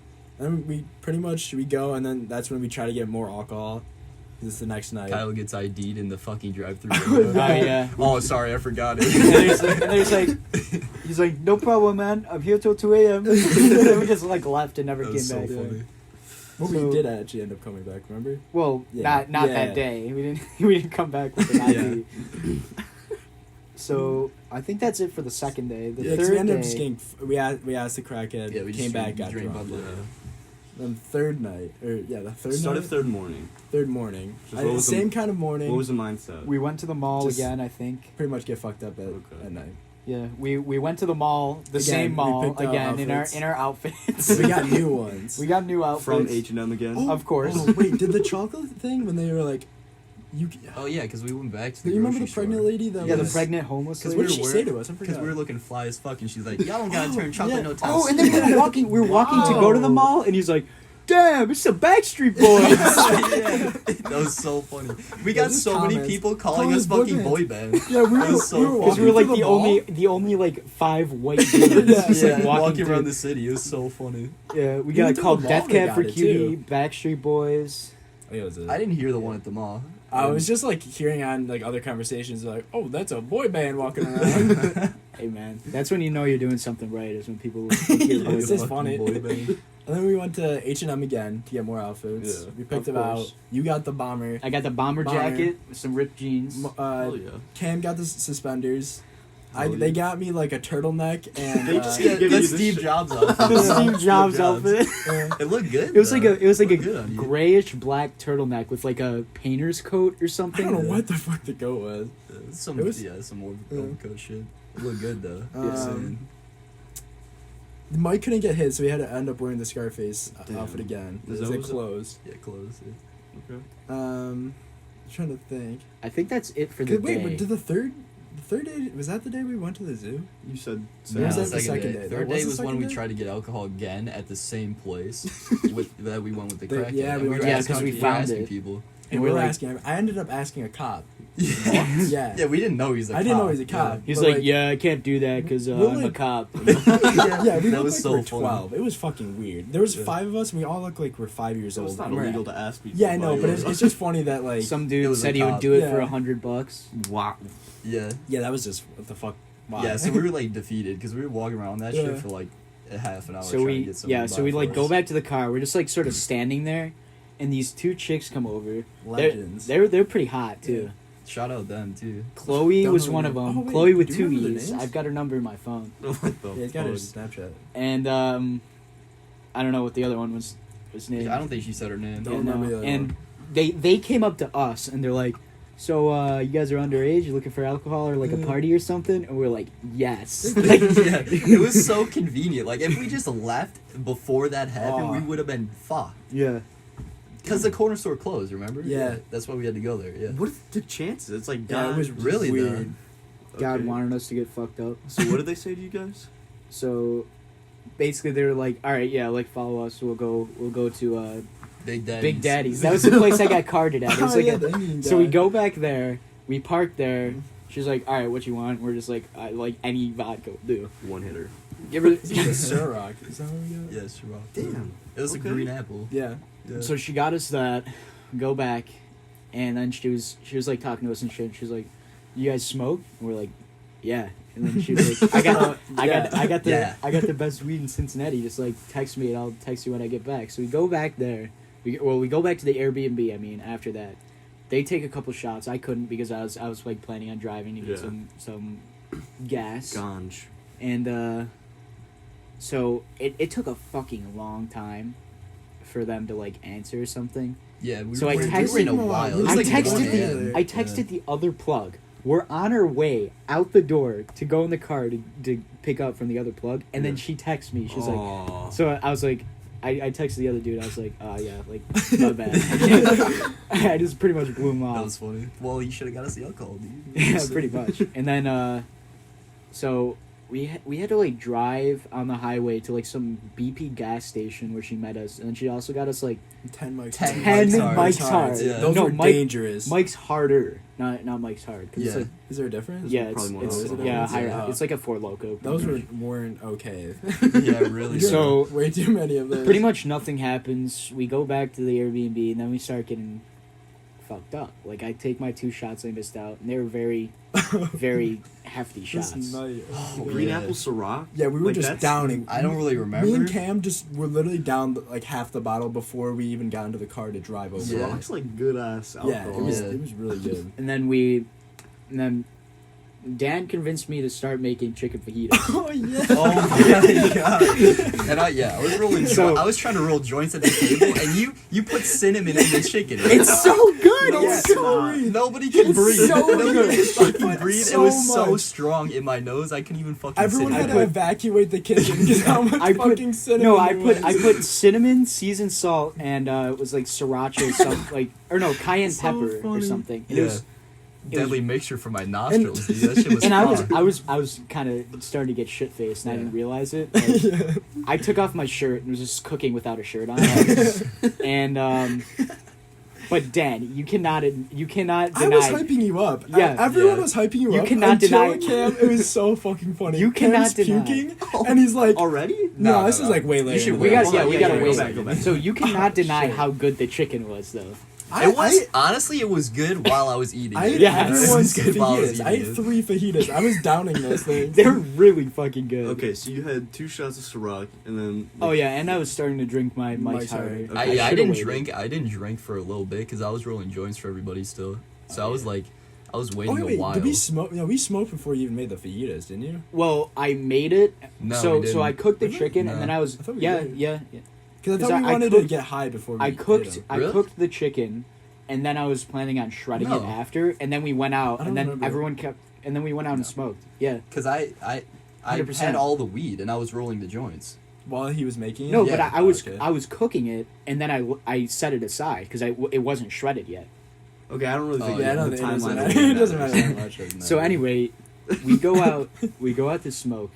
And we pretty much we go, and then that's when we try to get more alcohol. This is the next night. Kyle gets ID'd in the fucking drive-through. Oh yeah. Oh, sorry, I forgot And it. there's like, he's like, no problem, man. I'm here till 2 a.m. And we just like left and never That came was so back. funny. Well, So- we did actually end up coming back. Remember? Well, Yeah. not Yeah. that day. We didn't come back with an ID. So I think that's it for the second day. The Yeah, 'cause we third ended up day. just getting. We asked the crackhead. Yeah, we just came back, got drank drunk. Bud Light. Then third night, the third Start night, of third morning. third morning. Just what was the- Same kind of morning. What was the mindset? We went to the mall Just- again. I think. pretty much get fucked up Okay. at night. Yeah, we went to the mall, the Again, same we mall picked out again outfits. in our outfits. We got new ones. We got new outfits From H&M again? Of course. Oh wait, did the chocolate thing when they were like, you? Oh yeah, because we went back to Do the you remember the grocery pregnant store. lady that Yeah, the was? pregnant homeless Because lady. What did she say to us? I Because forgot. we were looking fly as fuck, and she's like, "Y'all don't gotta turn chocolate yeah. no time." Oh, and then we were walking to go to the Wow. mall, and he's like, "Damn, it's the Backstreet Boys." Yeah, that was so funny. We got just so many comments. people Call calling us us fucking boy boy band. Yeah, we That were, was so we were funny. Because we were like walking the to mall. only like 5 white dudes Yeah. just, like, Yeah, walking through. around the city. It was so funny. Yeah, we Even got through called the Death mall, they Cab got for it, Cutie, too. Backstreet Boys. Oh, yeah, it was a- I didn't hear the one at the mall. I was just like hearing on like other conversations like, oh, that's a boy band walking around. Hey man, that's when you know you're doing something right. Is when people Yeah, hear it's boy just band. funny. Boy band. And then we went to H&M again to get more outfits. Yeah. We picked Of them out. course. You got the bomber. I got the bomber Bomber. jacket with some ripped jeans. Hell yeah. Cam got the suspenders. Oh, yeah. They got me like a turtleneck and They just Yeah, Give you the this Steve shit. Jobs outfit. The Steve Jobs outfit. It looked good. It was like though. a Looked good on you. grayish black turtleneck with like a painter's coat or I something. don't know what the fuck the goat was. Yeah. some It was- some more Yeah. overcoat shit. It looked good though. Mike couldn't get hit, so he had to end up wearing the Scarface Damn. outfit again. Is Is that it what's- closed? Yeah, close. Yeah. Okay. I'm trying to think. I think that's it for the Wait, day. but did the third day, was that the day we went to the zoo? You said Or was the that the second day? Third That was day the was when second we day? tried to get alcohol again at the same place that we went with the The- crack. yeah, and we were went to the asking, crack we we were found asking it. people. And we're we were like- asking, I ended up asking a cop. Yeah. Yeah. We didn't know he was a cop. I didn't know he was a cop. He's but, like, yeah, I can't do that because we're I'm a like- cop. yeah, we That looked was like so we're funny. 12. It was fucking weird. There was Yeah. 5 of us, and we all look like we're 5 years So old. it's not And we're- illegal to ask people. Yeah, I know, but it. it's just funny that, like, Some It dude was a said he would cop. do it for Yeah. $100. Wow. Yeah. yeah, that was just, what the fuck? Why? Yeah, so we were like defeated because we were walking around that Yeah. shit for like a half an hour. So trying to we, get someone to so buy we for like go us. back to the car. We're just like sort of standing there, and these 2 chicks come over. Legends. They're pretty hot too. Shout out them too. Chloe Don't was know one their- of them. oh, wait, Chloe with do you 2 remember their E's. names? I've got her number in my phone. What the Yeah, he's got her fuck? Snapchat. And I don't know what the other one was named. I don't think she said her name. Don't Yeah, remember no. the other And they came up to us and they're like, so you guys are underage, you looking for alcohol or like a Yeah. party or something? And we're like, yes. Like, yeah, it was so convenient. Like if we just left before that happened, Aw. we would have been fucked. Yeah. Because the corner store closed, remember? Yeah. That's why we had to go there. Yeah. What are the chances? It's like Yeah, God. it was really weird. God Okay. wanted us to get fucked up. So what did they say to you guys? So basically they were like, all right, yeah, like follow us. We'll go to Big Daddy's. Big Daddy's. That was the place I got carded at. It was Oh, like yeah, a- the Indian so we guy. go back there. We park there. She's like, all right, what you want? We're just like any vodka will do. One hitter. Give her. It's just a Ciroc. Is that what we got? Yes, sure. Damn. It was Okay. a green apple. Yeah. Yeah. So she got us that. Go back, and then she was like talking to us and shit. She was like, "You guys smoke?" And we're like, "Yeah." And then she was like, I got the best weed in Cincinnati. Just like text me and I'll text you when I get back. So we go back there. We go back to the Airbnb. I mean, after that, they take a couple shots. I couldn't because I was like planning on driving to get Yeah. some gas. Ganj. And so it took a fucking long time for them to like answer something. Yeah, we So were, I we texted- were in a while. It was I like texted 1 the a.m. I texted the other plug. We're on our way out the door to go in the car to pick up from the other plug, and then Yeah. she texts me. She's like, Aw. so I was like, I texted the other dude. I was like, yeah, like my bad. I just pretty much blew him That off. was funny. Well, you should have got us the alcohol, dude. Yeah, pretty much. And then so we had to like drive on the highway to like some BP gas station where she met us, and then she also got us like 10 Mike's 10 10 Mike's Mike's Hard. Hard. Yeah. Those No, were Mike- dangerous. Mike's Harder, not Mike's Hard. 'Cause it's Yeah. like, Is there a difference? yeah, probably more it's alcohol. yeah, Is it? higher. Oh. It's like a Four Loko. Those weren't okay. Yeah, really. So- way too many of those. Pretty much nothing happens. We go back to the Airbnb and then we start getting fucked up. Like I take my 2 shots I missed out, and they were very, very hefty This shots. night. Green Yeah. apple Ciroc? Yeah, we were Like, just that's- downing. I don't really remember. Me and Cam just were literally down like half the bottle before we even got into the car to drive over. Yeah. Ciroc's like good ass alcohol. Yeah, it was Yeah. it was really good. And then Dan convinced me to start making chicken fajitas. Oh yeah. Oh my god! And I was rolling. So- I was trying to roll joints at the table, and you put cinnamon in the chicken. It's so good. No, It's it's so not. Nobody can It's breathe. so Nobody good. can She fucking put breathe. so It was so much. strong in my nose. I couldn't even fucking. Everyone sit had down. to evacuate the kitchen because how much I put- fucking cinnamon. No, I there put was. cinnamon, seasoned salt, and it was like sriracha, some like or no cayenne So pepper or funny. something. And Yeah. it was, Deadly mixture for my nostrils, dude. That shit was. and fun. I was kind of starting to get shit faced, and I didn't realize it. Like, Yeah. I took off my shirt and was just cooking without a shirt on. And but Dan, you cannot I deny. was hyping you up. Yeah. Everyone Yeah. was hyping you You up. cannot until deny- Cam. It was so fucking funny. You cannot Cam's deny. puking, and he's like, Already? "No, this is like way later." should in the we wait. day. got we got to Go wait. back. So you cannot deny shit. how good the chicken was, though. It was honestly, it was good while I was eating. I it. ate Yeah. everyone's It was good while I was fajitas. I ate eating it. 3 fajitas. I was downing those things. They're really fucking good. Okay, so you had 2 shots of Ciroc, and then... Oh yeah, and I was starting to drink my Mike's Mike's Hard. Hard. I should've didn't waited. drink. I didn't drink for a little bit because I was rolling joints for everybody still. So I was like, I was waiting Oh wait, a while. did we smoke? No, we smoked before you even made the fajitas, didn't you? Well, I made it. No, so we so I didn't. cooked the Really? chicken, No. and then I was I thought we yeah did. yeah. Because I 'Cause thought we I wanted cooked- to get high before we I ate cooked them. I Really? cooked the chicken, and then I was planning on shredding No. it after, and then we went out, I and don't then remember. everyone kept, and then we went out and smoked. Yeah. Because I 100%. had all the weed and I was rolling the joints. While he was making it? No, Yeah. but I Okay. was cooking it, and then I set it aside because it wasn't shredded yet. Okay, I don't really think Yeah, I the don't think it doesn't timeline. matter. really It doesn't matters. matter that much. Doesn't So matter. anyway, we go out to smoke,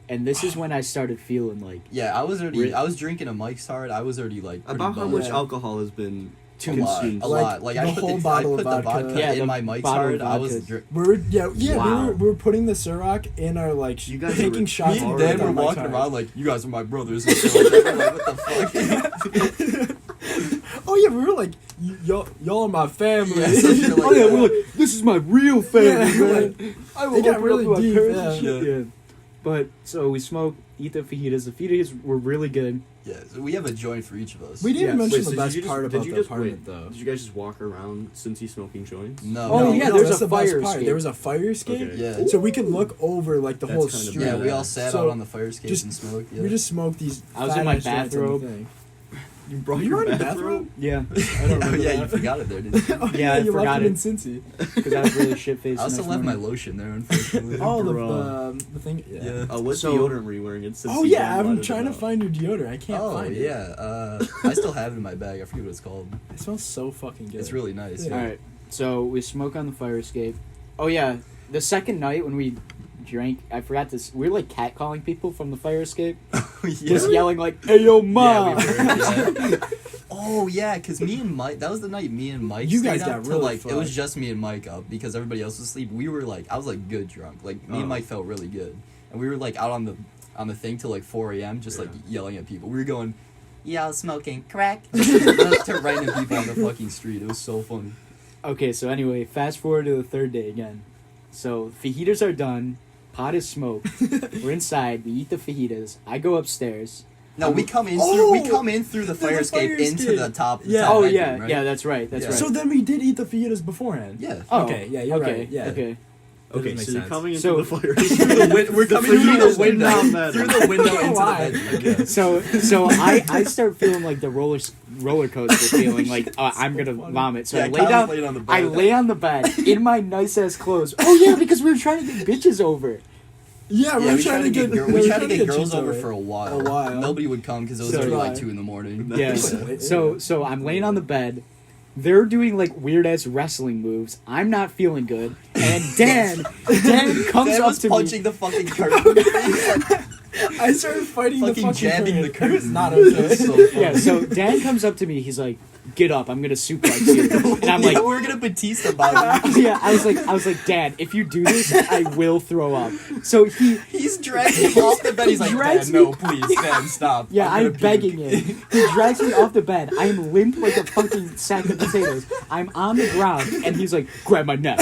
and this is when I started feeling like Yeah, I was already. Re- I was drinking a Mike's Hard. I was already like pretty About how buzzed. much Yeah. alcohol has been A lot, consumed? a Like, lot. Like the I put whole the, bottle I of put the vodka. vodka Yeah, in the my Mike's bottle Hard. of I was. vodka. Wow. we were putting the Ciroc in our like You guys taking are shots. Me and hard. Dan were on Mike's walking Hard. around like, you guys are my brothers. And shit like that. We're like, what the fuck? Oh yeah, we were like, y'all are my family. Yeah, some shit like oh yeah, that. we're like, this is my real family, Yeah, man. like, I will it got open really up to my deep, parents yeah. and shit. Yeah. But so we smoked, eat the fajitas. The fajitas were really good. Yeah, so we have a joint for each of us. We didn't Yeah. mention Wait, the so best did you part just, about did you the just apartment wait, though. Did you guys just walk around since he's smoking joints? No. Oh, no. yeah, no, there's that's a the best fire part. escape. There was a fire escape, Okay. Yeah. so we could look over like the That's whole kinda street. Yeah, we Yeah. all sat So, out on the fire escape just- and smoked. Yeah. We just smoked these. I was in my fat-ass joints on the bathrobe. thing. You brought You your were in a bathrobe? Yeah, I don't remember yeah, that. you forgot it there, didn't you? Oh, Yeah, I you forgot left it. in Cincy. because I was really shit faced. I also left my lotion there, unfortunately. Oh, Bro. the thing. Yeah. Yeah. Oh, what So- deodorant were you wearing? It's Oh yeah, I'm trying to find your deodorant. I can't Oh find it. yeah, I still have it in my bag. I forget what it's called. It smells so fucking good. It's really nice. Yeah. All right, so we smoke on the fire escape. Oh yeah, the second night when we drank, I forgot this. We were like catcalling people from the fire escape, yeah. just yelling like, "Hey yo, Yeah, mom!" we were, yeah. Oh yeah, because me and Mike. That was the night me and Mike. You stayed guys up got till, really like it was fucked. just me and Mike up because everybody else was asleep. We were like, I was like good drunk. Like me Oh. and Mike felt really good, and we were like out on the thing till like 4 a.m. just like yelling at people. We were going, "Y'all smoking crack?" to random people on the fucking street. It was so funny. Okay, so anyway, fast forward to the third day again. So fajitas are done, pot is smoked. We're inside. We eat the fajitas. I go upstairs. No, we come in. Oh! We come in through the Through fire the escape fire into escape. the top. Yeah. top Oh bedroom, yeah, right? yeah, that's right. That's Yeah. right. So then we did eat the fajitas beforehand. Yeah. Oh, Okay, yeah, you're okay, right, yeah. Okay. Okay, Doesn't so make you're sense. coming into So- the fire. We're coming through fajitas the window. did not matter. Through the window into Why? the bedroom. Yeah. So I start feeling like the roller coaster feeling like I'm gonna funny. vomit. So Yeah, I lay Kyle's down. laying on the bed. I lay on the bed in my nice ass clothes. Oh yeah, because we were trying to get bitches over. Yeah, Yeah, we're trying to get we tried to get girls chicks over for a while. A while. Nobody would come because it was So already did like I. 2 a.m. Yeah. Yeah. So I'm laying on the bed. They're doing like weird ass wrestling moves. I'm not feeling good. And Dan comes Dan up was to punching me. the fucking curtain. I started fighting the Fucking fucking jabbing the curtain. It was curtain. not It okay. was so funny. Yeah. So Dan comes up to me. He's like, "Get up. I'm gonna suplex you." And I'm like, yeah, we're gonna Batista about it. "Yeah." I was like, "Dad, if you do this, I will throw up." So He's dragging him off the bed. He's like, drags Dad, me- no, please, Dad, stop. Yeah, I'm I'm gonna begging puke." him. He drags me off the bed. I'm limp like a fucking sack of potatoes. I'm on the ground, and he's like, grab my neck.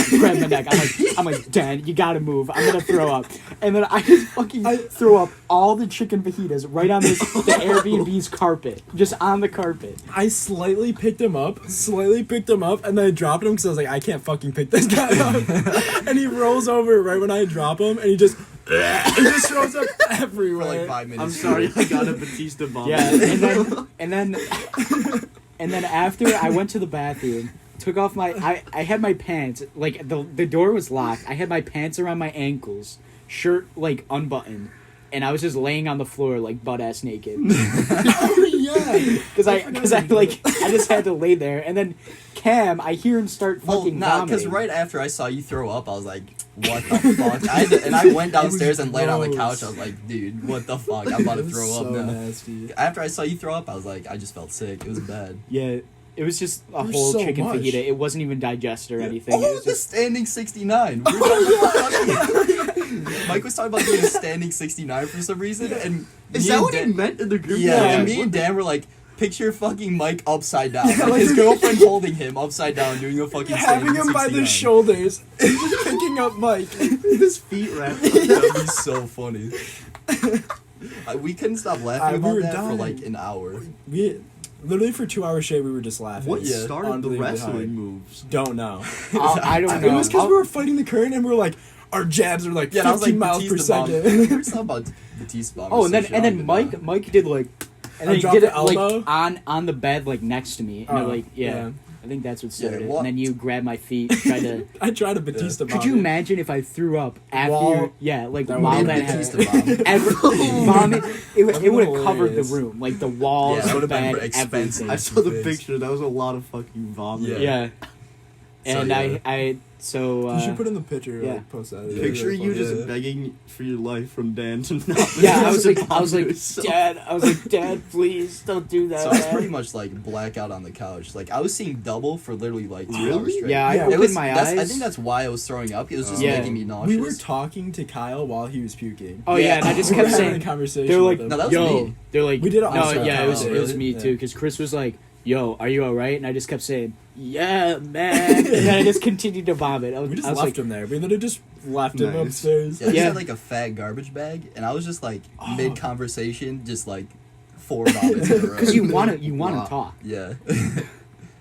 I'm like, Dad, you gotta move. I'm gonna throw up. And then I just fucking throw up all the chicken fajitas right on the Airbnb's carpet, just on the carpet. I slightly picked him up, and then I dropped him because I was like, I can't fucking pick this guy up. And he rolls over right when I drop him, and he just throws up For everywhere. like 5 minutes. I'm sorry, I got a Batista bomb. Yeah, and then after I went to the bathroom, took off my I had my pants, like the door was locked. I had my pants around my ankles, shirt like unbuttoned, and I was just laying on the floor like butt ass naked. Oh yeah. Because I just had to lay there, and then Cam, I hear him start Well, fucking nah, because vomiting. right after I saw you throw up, I was like, what the fuck? I went downstairs and laid on the gross. couch. I was like, dude, what the fuck? I'm about to It was throw so up now. nasty. After I saw you throw up, I was like, I just felt sick. It was bad. Yeah, it was just a There's whole so chicken much. fajita. It wasn't even digested or anything. It Oh, was the just, standing 69. We were talking about Mike was talking about doing a standing 69 for some reason, and Is me that and what he Dan- meant in the group? Yeah, Yeah. and me and Dan were like, picture fucking Mike upside down. Yeah, like like- his girlfriend holding him upside down doing a fucking Having standing him by the 69. shoulders and just picking up Mike. His feet wrapped. That would be so funny. We couldn't stop laughing we about were that for dying. like an hour. We literally for 2 hours straight we were just laughing. What Yeah. started the Unbelievably wrestling hard. moves? Don't know. I don't know. It was because we were fighting the current and we were like, our jabs are like Yeah, and I was like 15 miles per Batista bomb. second. We were talking about Batista bomb. or Oh, and some then shit, I don't even know. Mike did like, and I then he dropped did it the like elbow? on the bed like next to me, and Oh, like yeah. I think that's what started it. what- And then you grabbed my feet, tried to. I tried a Batista bomb. Could you imagine if I threw up after? While- Yeah, like That while would that be Batista happened. bomb. Vomit. It That'd would be have covered the hilarious. room, like the walls, Yeah, that the would've been bed, expensive. everything. I saw the Face. picture. That was a lot of fucking vomit. Yeah. And yeah. so. You should put in the picture. yeah. Like, post that. Picture It'd be you really just funny. begging for your life from Dan to not. Yeah, I was to like, yourself. Dad, please don't do that. So I was Dad." pretty much like blackout on the couch. Like I was seeing double for literally like 2 Really? hours straight. Yeah, I Yeah, opened It was, my that's- eyes. I think that's why I was throwing up. It was just Yeah. making me nauseous. We were talking to Kyle while he was puking. Oh yeah, and I just We kept were having saying, a conversation. they're like, with him. No, that was yo, me. they're like, We did it no, also. yeah, it was Really? me Yeah. too, because Chris was like, yo, are you all right? And I just kept saying, yeah, man, and then I just continued to vomit. We just I was left like, him there. We literally just left him Nice. upstairs. Yeah, I just Yeah. had like a fat garbage bag, and I was just like Oh. mid conversation, just like 4 vomits in a row. because you want to Wow. talk. Yeah.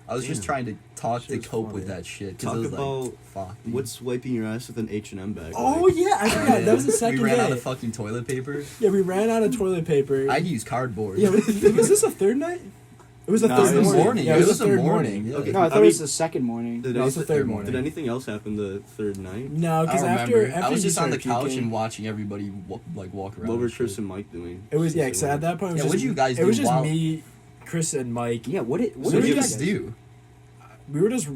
I was just Damn. trying to talk Shit to was cope funny. with that shit. 'Cause Talk it was about like, fuck. dude. What's wiping your ass with an H&M bag? Oh like? yeah, I forgot. That was the second We ran day. out of fucking toilet paper. Yeah, we ran out of toilet paper. I'd use cardboard. Yeah, was this a third night? It was the No, third it was morning. morning. Yeah, It it was was the the third morning, morning. yeah. Okay. No, I thought I it was mean- the second morning. Did, No, it's the anything, third morning. did anything else happen the third night? No, I because don't after remember. after I was you just on the started couch puking, and watching everybody walk around. What were and Chris shit. and Mike doing? it was yeah. Because at that point, it was Yeah, just, what'd you guys It was do just while- me, Chris, and Mike. Yeah, what What did did you you guys do? We were just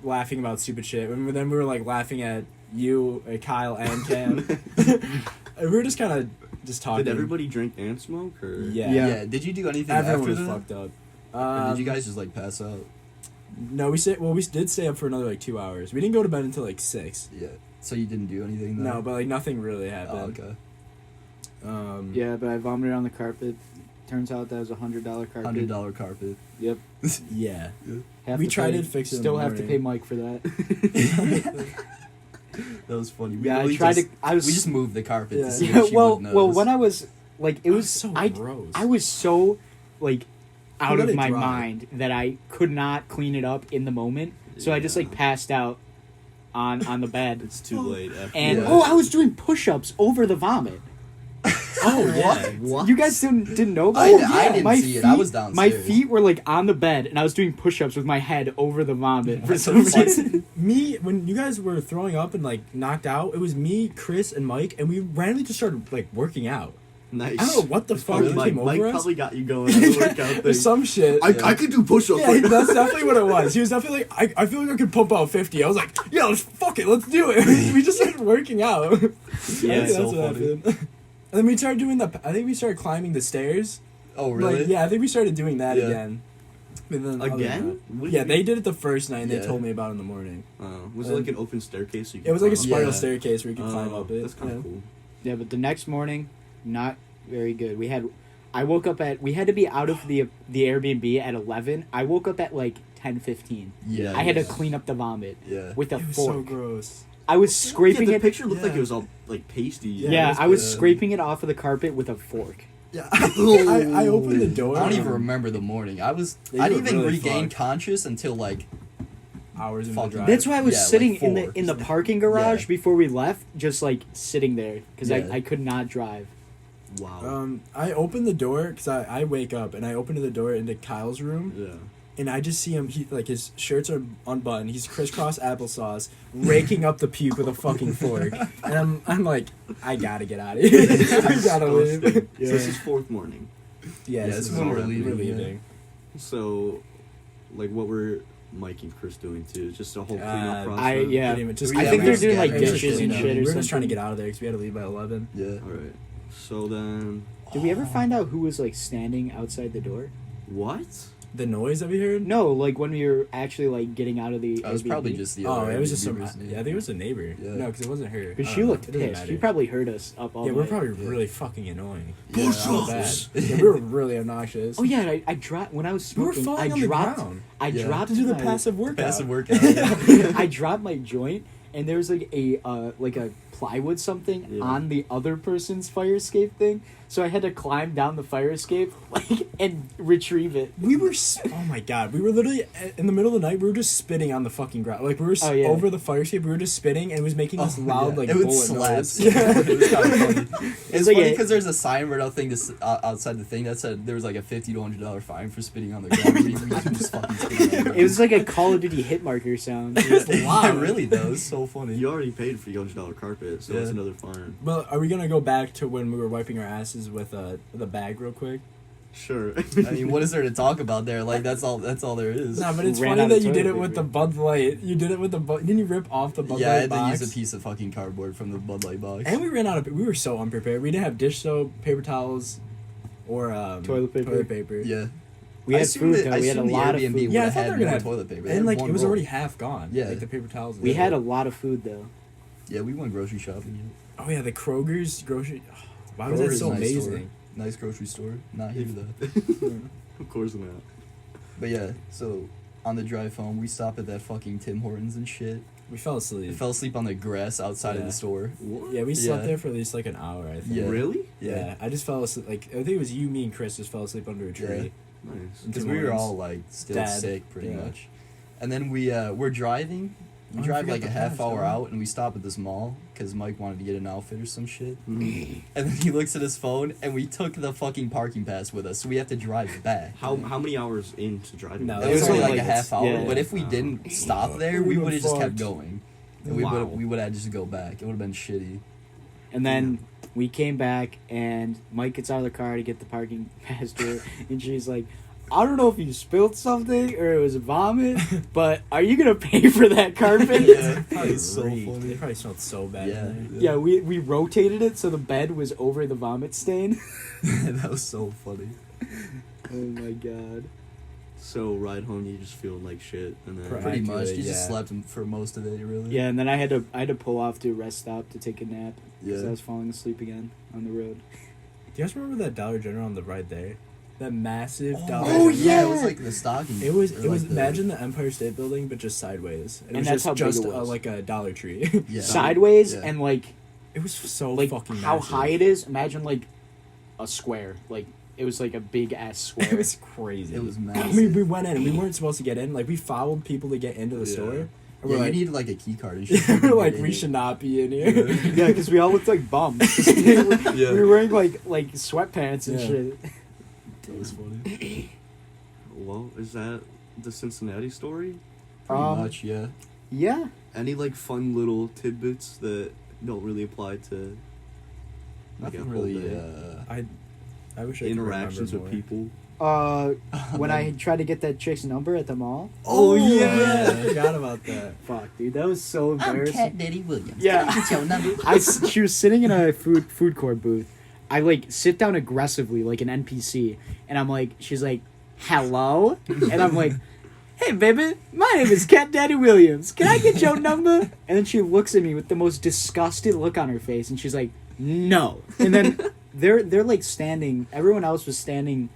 laughing about stupid shit, and then we were like laughing at you, Kyle, and Cam. And we were just kind of just talking. Did everybody drink and smoke? Or? Yeah. Yeah. Did you do anything Everyone after was that? fucked up. Or did you guys just like pass out? No, we did stay up for another like 2 hours. We didn't go to bed until like 6. Yeah. So you didn't do anything? Though? No, but like nothing really Oh, happened. okay. Yeah, but I vomited on the carpet. Turns out that was $100 carpet. $100 carpet. Yep. Yeah. Have We to tried pay- to fix it in Still the have to morning. pay Mike for that. That was funny. We Yeah, I literally tried just, to. I was. We just moved the carpet Yeah. to see Yeah, if she well, would well, notice. when I was like, it was so I gross. I was so like out let of it my dry. mind that I could not clean it up in the moment. So I just like Yeah. passed out on the bed. It's too late. After And Yeah. I was doing push-ups over the vomit. Oh What? yeah. What? You guys didn't know that? I didn't My see it. I was My downstairs. feet were like on the bed, and I was doing push-ups with my head over the vomit for What some the fuck? reason. Me, when you guys were throwing up and like knocked out, it was me, Chris, and Mike, and we randomly just started like working out. Nice. I don't know what the fuck Mike, came over Mike us. probably got you going on the workout thing. Some shit. I could do push-ups. Yeah, that's definitely what it was. He was definitely like, I feel like I could pump out 50. I was like, yeah, let's fuck it, let's do it. We just started working out. Yeah, I think it's that's so what funny. happened. And then we started doing I think we started climbing the stairs. Oh, really? Like, yeah, I think we started doing that Yeah. again. And then other than Again? that- Yeah, they did it the first night and Yeah. they told me about it in the morning. Was it like an open staircase? So you It was like a climb up? spiral Yeah. staircase where you could climb Oh, up it. That's kind Yeah. of cool. Yeah, but the next morning, not very good. I woke up we had to be out of the Airbnb at 11. I woke up at like 10:15. Yeah. I had to yeah. clean up the vomit Yeah. with a It was fork. so gross. I was Yeah, scraping the it. picture looked like Yeah. it was all like pasty. Yeah, it was I was good. scraping it off of the carpet with a fork. Yeah, I opened the door. I don't even remember the morning. I Yeah, you didn't were even really regain fucked. conscious until like Hours in the Fuck. drive. That's why I was Yeah, like sitting in 4. the parking garage Yeah. before we left, just like sitting there because Yeah. I could not drive. Wow. I opened the door because I wake up and I opened the door into Kyle's room yeah. and I just see him. He like his shirts are unbuttoned. He's crisscross applesauce, raking up the puke with a fucking fork. And I'm like, I gotta get out of here. I gotta leave. Disgusting. Yeah. So this is fourth morning. Yeah, Yeah, this it's is when all we're that leaving, yeah. leaving. So, like, what were Mike and Chris doing too? Just a whole cleanup process. Yeah. Didn't even- just- I I think we they're just doing like gathered dishes and clean up. shit or We were something. just trying to get out of there because we had to leave by 11. yeah. All right. So then, Did we ever find out who was like standing outside the door? what? The noise that we heard? No, like when we were actually like getting out of the. I was Airbnb. probably just the Oh, other it was just some. Airbnb person, Yeah, I think it was a neighbor. Yeah. No, because it wasn't her. Because I she don't know. looked It doesn't pissed. matter. She probably heard us up all Yeah, we're night. probably Yeah. really fucking annoying. Yeah, Push I was ups. bad. Yeah, we were really obnoxious. Oh yeah, I dropped when I was We were smoking. falling I on the dropped. ground. I Yeah. dropped To do the my- passive workout. Passive workout. I dropped my joint, and there was like a plywood something Yeah. on the other person's fire escape thing. So I had to climb down the fire escape and retrieve it. We were, oh my god, we were literally in the middle of the night. We were just spitting on the fucking ground. Like we were over the fire escape. We were just spitting, and it was making this loud like it would bullet slap. noise. Yeah. It was kind of funny. It's like funny a- because there's a sign right out thing outside the thing that said there was like a $50 to $100 fine for spitting on the ground. We just fucking spitting on the ground. It was like a Call of Duty hit marker sound. Yeah, really though. It's so funny. You already paid for the $100 carpet, so Yeah. it's another fine. Well, are we gonna go back to when we were wiping our asses with the bag real quick? Sure. I mean, what is there to talk about there? Like that's all there is. Nah, but it's Ran funny out of that you did toilet it with paper. the Bud Light. You did it with the Bud. Didn't you rip off the Bud Yeah, I Light had box? to use a piece of fucking cardboard from the Bud Light box. And we ran out of. We were so unprepared. We didn't have dish soap, paper towels, or Toilet paper. Toilet paper. Yeah. We I had assumed food it- though. I We had a assumed the lot of Airbnb food. Yeah, I would've thought they had were gonna more have- toilet paper. They And had like one it was roll. already half gone. Yeah. Like the paper towels. We had a lot of food though. Yeah, we went grocery shopping. Oh yeah, the Kroger's grocery. Why was that Kroger's so a nice amazing? store. Nice grocery store. Not here though. Of course not. But yeah, so on the drive home, we stopped at that fucking Tim Hortons and shit. We fell We asleep. fell asleep on the grass outside of Yeah. the store. What? Yeah, we slept Yeah. there for at least like an hour. I think. Yeah. Really? Yeah, I just fell asleep. Like I think it was you, me, and Chris just fell asleep under a tree. Yeah. Nice. Because Tim we were Hortons. all like still Dad. sick pretty Yeah. much. And then we're driving. We Oh, I drive forgot like a the half pass, hour don't we? out and we stop at this mall because Mike wanted to get an outfit or some shit. Mm. And then he looks at his phone and we took the fucking parking pass with us, so we have to drive back. How many hours into driving? No, It was It was only only like a like- half hour, yeah. but if we didn't stop there, we We would have would've just kept fucked. going. And we Wow. would have just go back. It would have been shitty. And then we came back, and Mike gets out of the car to get the parking pass to her, and she's like, I don't know if you spilled something or it was vomit, but are you going to pay for that carpet? Yeah, Probably it's so reeked. funny. It probably smelled so bad. Yeah. In there. Yeah, we rotated it so the bed was over the vomit stain. That was so funny. Oh my god. So ride home, you just feeling like shit, and then Right. Pretty much. Accurate, You just yeah. slept for most of it, really. Yeah, and then I had to pull off to a rest stop to take a nap because Yeah. I was falling asleep again on the road. Do you guys remember that Dollar General on the ride there? That massive Dollar Oh, General. yeah. It was like the stocking. It was. or It was. like the- Imagine the Empire State Building, but just sideways. And it And was that's how just big it was. like a Dollar Tree. Yeah. Sideways Yeah. and like It was so like fucking how massive. high it is. Imagine like a square. Like it was like a big ass square. It was crazy. It was I massive. mean, we went in and we weren't supposed to get in. Like we followed people to get into the Yeah. store. And Yeah, we're you like, need like a key card and shit. we're like, Yeah. we should not be in here. Yeah, because we all looked like bums. we Yeah. were wearing like sweatpants and Yeah. shit. That was funny. well, is that the Cincinnati story? Pretty Um, much, yeah. Yeah. Any like fun little tidbits that don't really apply to like a Nothing whole really. day? I wish I could Interactions remember with more. people? When I tried to get that chick's number at the mall. Oh, I forgot about that. Fuck, dude, that was so embarrassing. Daddy Williams. Yeah. Your number. She was sitting in a food court booth. I like sit down aggressively like an NPC, and I'm like, she's like, hello, and I'm like, hey baby, my name is Cat Daddy Williams. Can I get your number? And then she looks at me with the most disgusted look on her face, and she's like, no. And then they're like standing. Everyone else was standing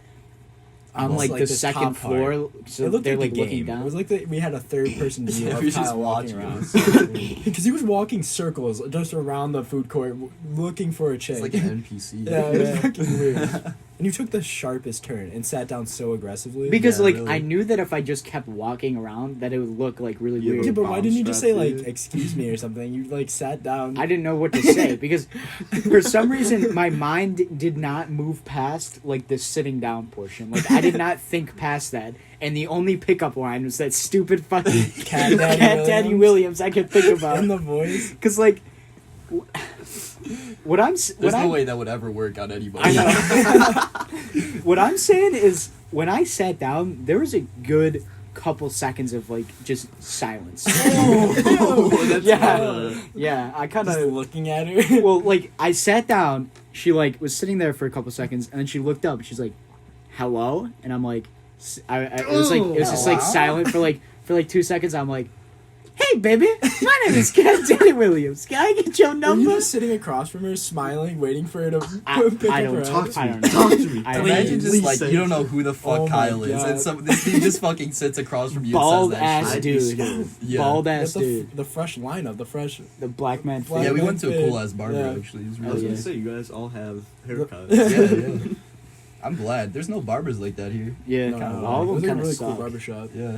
on Almost like like the the second top part. floor, so It looked they're like like a looking game. down. It was like we had a third person view Yeah, of we were just Kyle walking watching around. him. Because he was walking circles just around the food court looking for a chick. It's like an NPC. yeah, it was Yeah. fucking weird. And you took the sharpest turn and sat down so aggressively. Because Yeah, like really. I knew that if I just kept walking around, that it would look like really Yeah, weird. yeah, but why didn't you just say like Bounce "excuse me" or something? You like sat down. I didn't know what to say because for some reason my mind did not move past like the sitting down portion. Like I did not think past that, and the only pickup line was that stupid fucking Cat Daddy Cat Daddy Williams I could think about. in the voice. Because like, what I'm There's no way that would ever work on anybody. I know. What I'm saying is, when I sat down, there was a good couple seconds of like just silence. Oh, that's Yeah. Yeah, I kind Just of. looking at her. Well, like I sat down. She like was sitting there for a couple seconds, and then she looked up. And she's like, "Hello," and I'm like, it was just like Hello? silent for like 2 seconds. I'm like, Hey, baby, my name is Danny Williams. Can I get your Were you number? just sitting across from her, smiling, waiting for her to I pick don't up her Talk ass? to I me. don't know. Talk to me. I Imagine mean, just like you don't know who the fuck Oh my Kyle is, God. and this dude just fucking sits across from you Bald and says that ass shit. I'd be dude. scared. Yeah. Bald But ass dude. the fresh lineup, The black man. Black Yeah, we man went to a fit. cool ass barber Yeah. actually. It was I really was yeah. gonna say, you guys all have haircuts. yeah, yeah. I'm glad. There's no barbers like that here. Yeah, No, kind of. no, All it of was them a kind of really suck. cool barbershop. Yeah.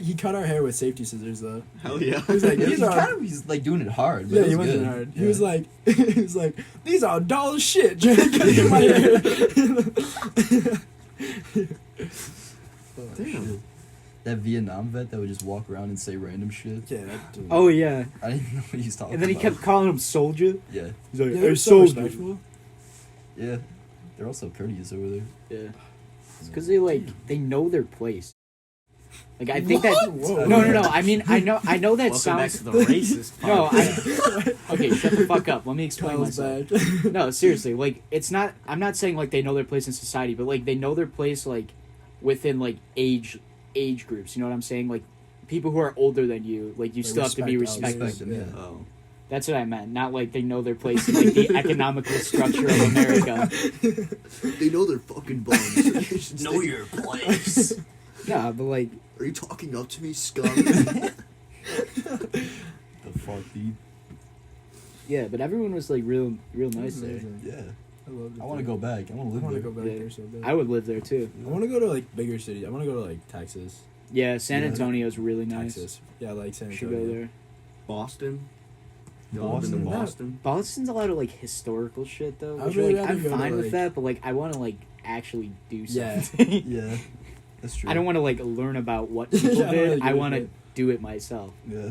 He cut our hair with safety scissors though. Hell yeah. He was like, He's these are. kind of he's like doing it hard. But Yeah, it he was wasn't good. hard. Yeah. He was like, he was like, these are dull shit. Trying to cut my hair. Damn. That Vietnam vet that would just walk around and say random shit. Yeah, that dude. Oh yeah, I didn't know what he's talking and then he about. kept calling him soldier. Yeah, He's like, Yeah, "Hey, they're so soldier." respectful. yeah. They're also courteous over there. Yeah, it's because they know their place. Like I think that. Whoa. No. I mean, I know that Welcome back sounds. to the racist No, podcast. Okay, shut the fuck up. Let me explain Kyle's myself. back. No, seriously, like it's not. I'm not saying like they know their place in society, but like they know their place like within like age groups. You know what I'm saying? Like people who are older than you, like you Like, still have to be respect respected. Respect them, yeah. Oh. That's what I meant. Not like they know their place in like the economical structure of America. They know they're fucking bums. Know your place. Yeah, but like Are you talking up to me, scum? The fuck, dude. yeah, but everyone was like real nice there. Amazing. Yeah. I love it. I want to go back. I want I to live want to there. go back Yeah. there so bad. I would live there too. I want to go to like bigger cities. I want to go to like Texas. Yeah, San Yeah. Antonio's really nice. Texas. Yeah, like San Should Antonio. go there. Boston. Y'all been to Boston? Boston? Boston's a lot of like historical shit though. I'd Which, really like, rather I'm go to, fine with like- that, but like I want to like actually do Yeah. something. Yeah. That's true. I don't want to like learn about what Yeah, people I don't did. really I give a want to shit. do it myself. Yeah.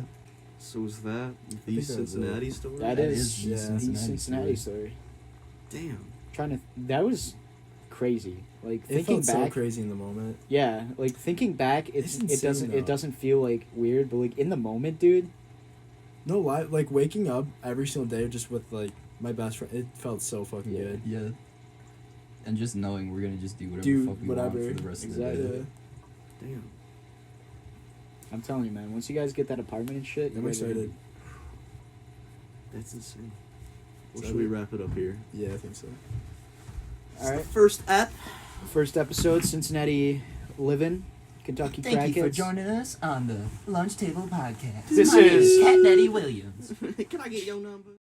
So is that the think that's Cincinnati story? That That is is the the Cincinnati Cincinnati story. Damn. That was crazy. Like It thinking felt so back, crazy in the moment. yeah. Like thinking back, It's it insane, doesn't though. it doesn't feel like weird, but like in the moment, dude. No lie, like waking up every single day just with like my best friend. It felt so fucking Yeah. good. Yeah. And just knowing we're gonna just do whatever Do the fuck we whatever. want for the rest of Exactly. the day. Yeah. Damn. I'm telling you, man. Once you guys get that apartment and shit, you I'm guys are- excited. That's insane. Well, So should we wrap it up here? Yeah, I think so. All right. First app. First episode, Cincinnati living, Kentucky Crackheads. us on the Lunch Table Podcast. This is Cat Daddy Williams. Can I get your number?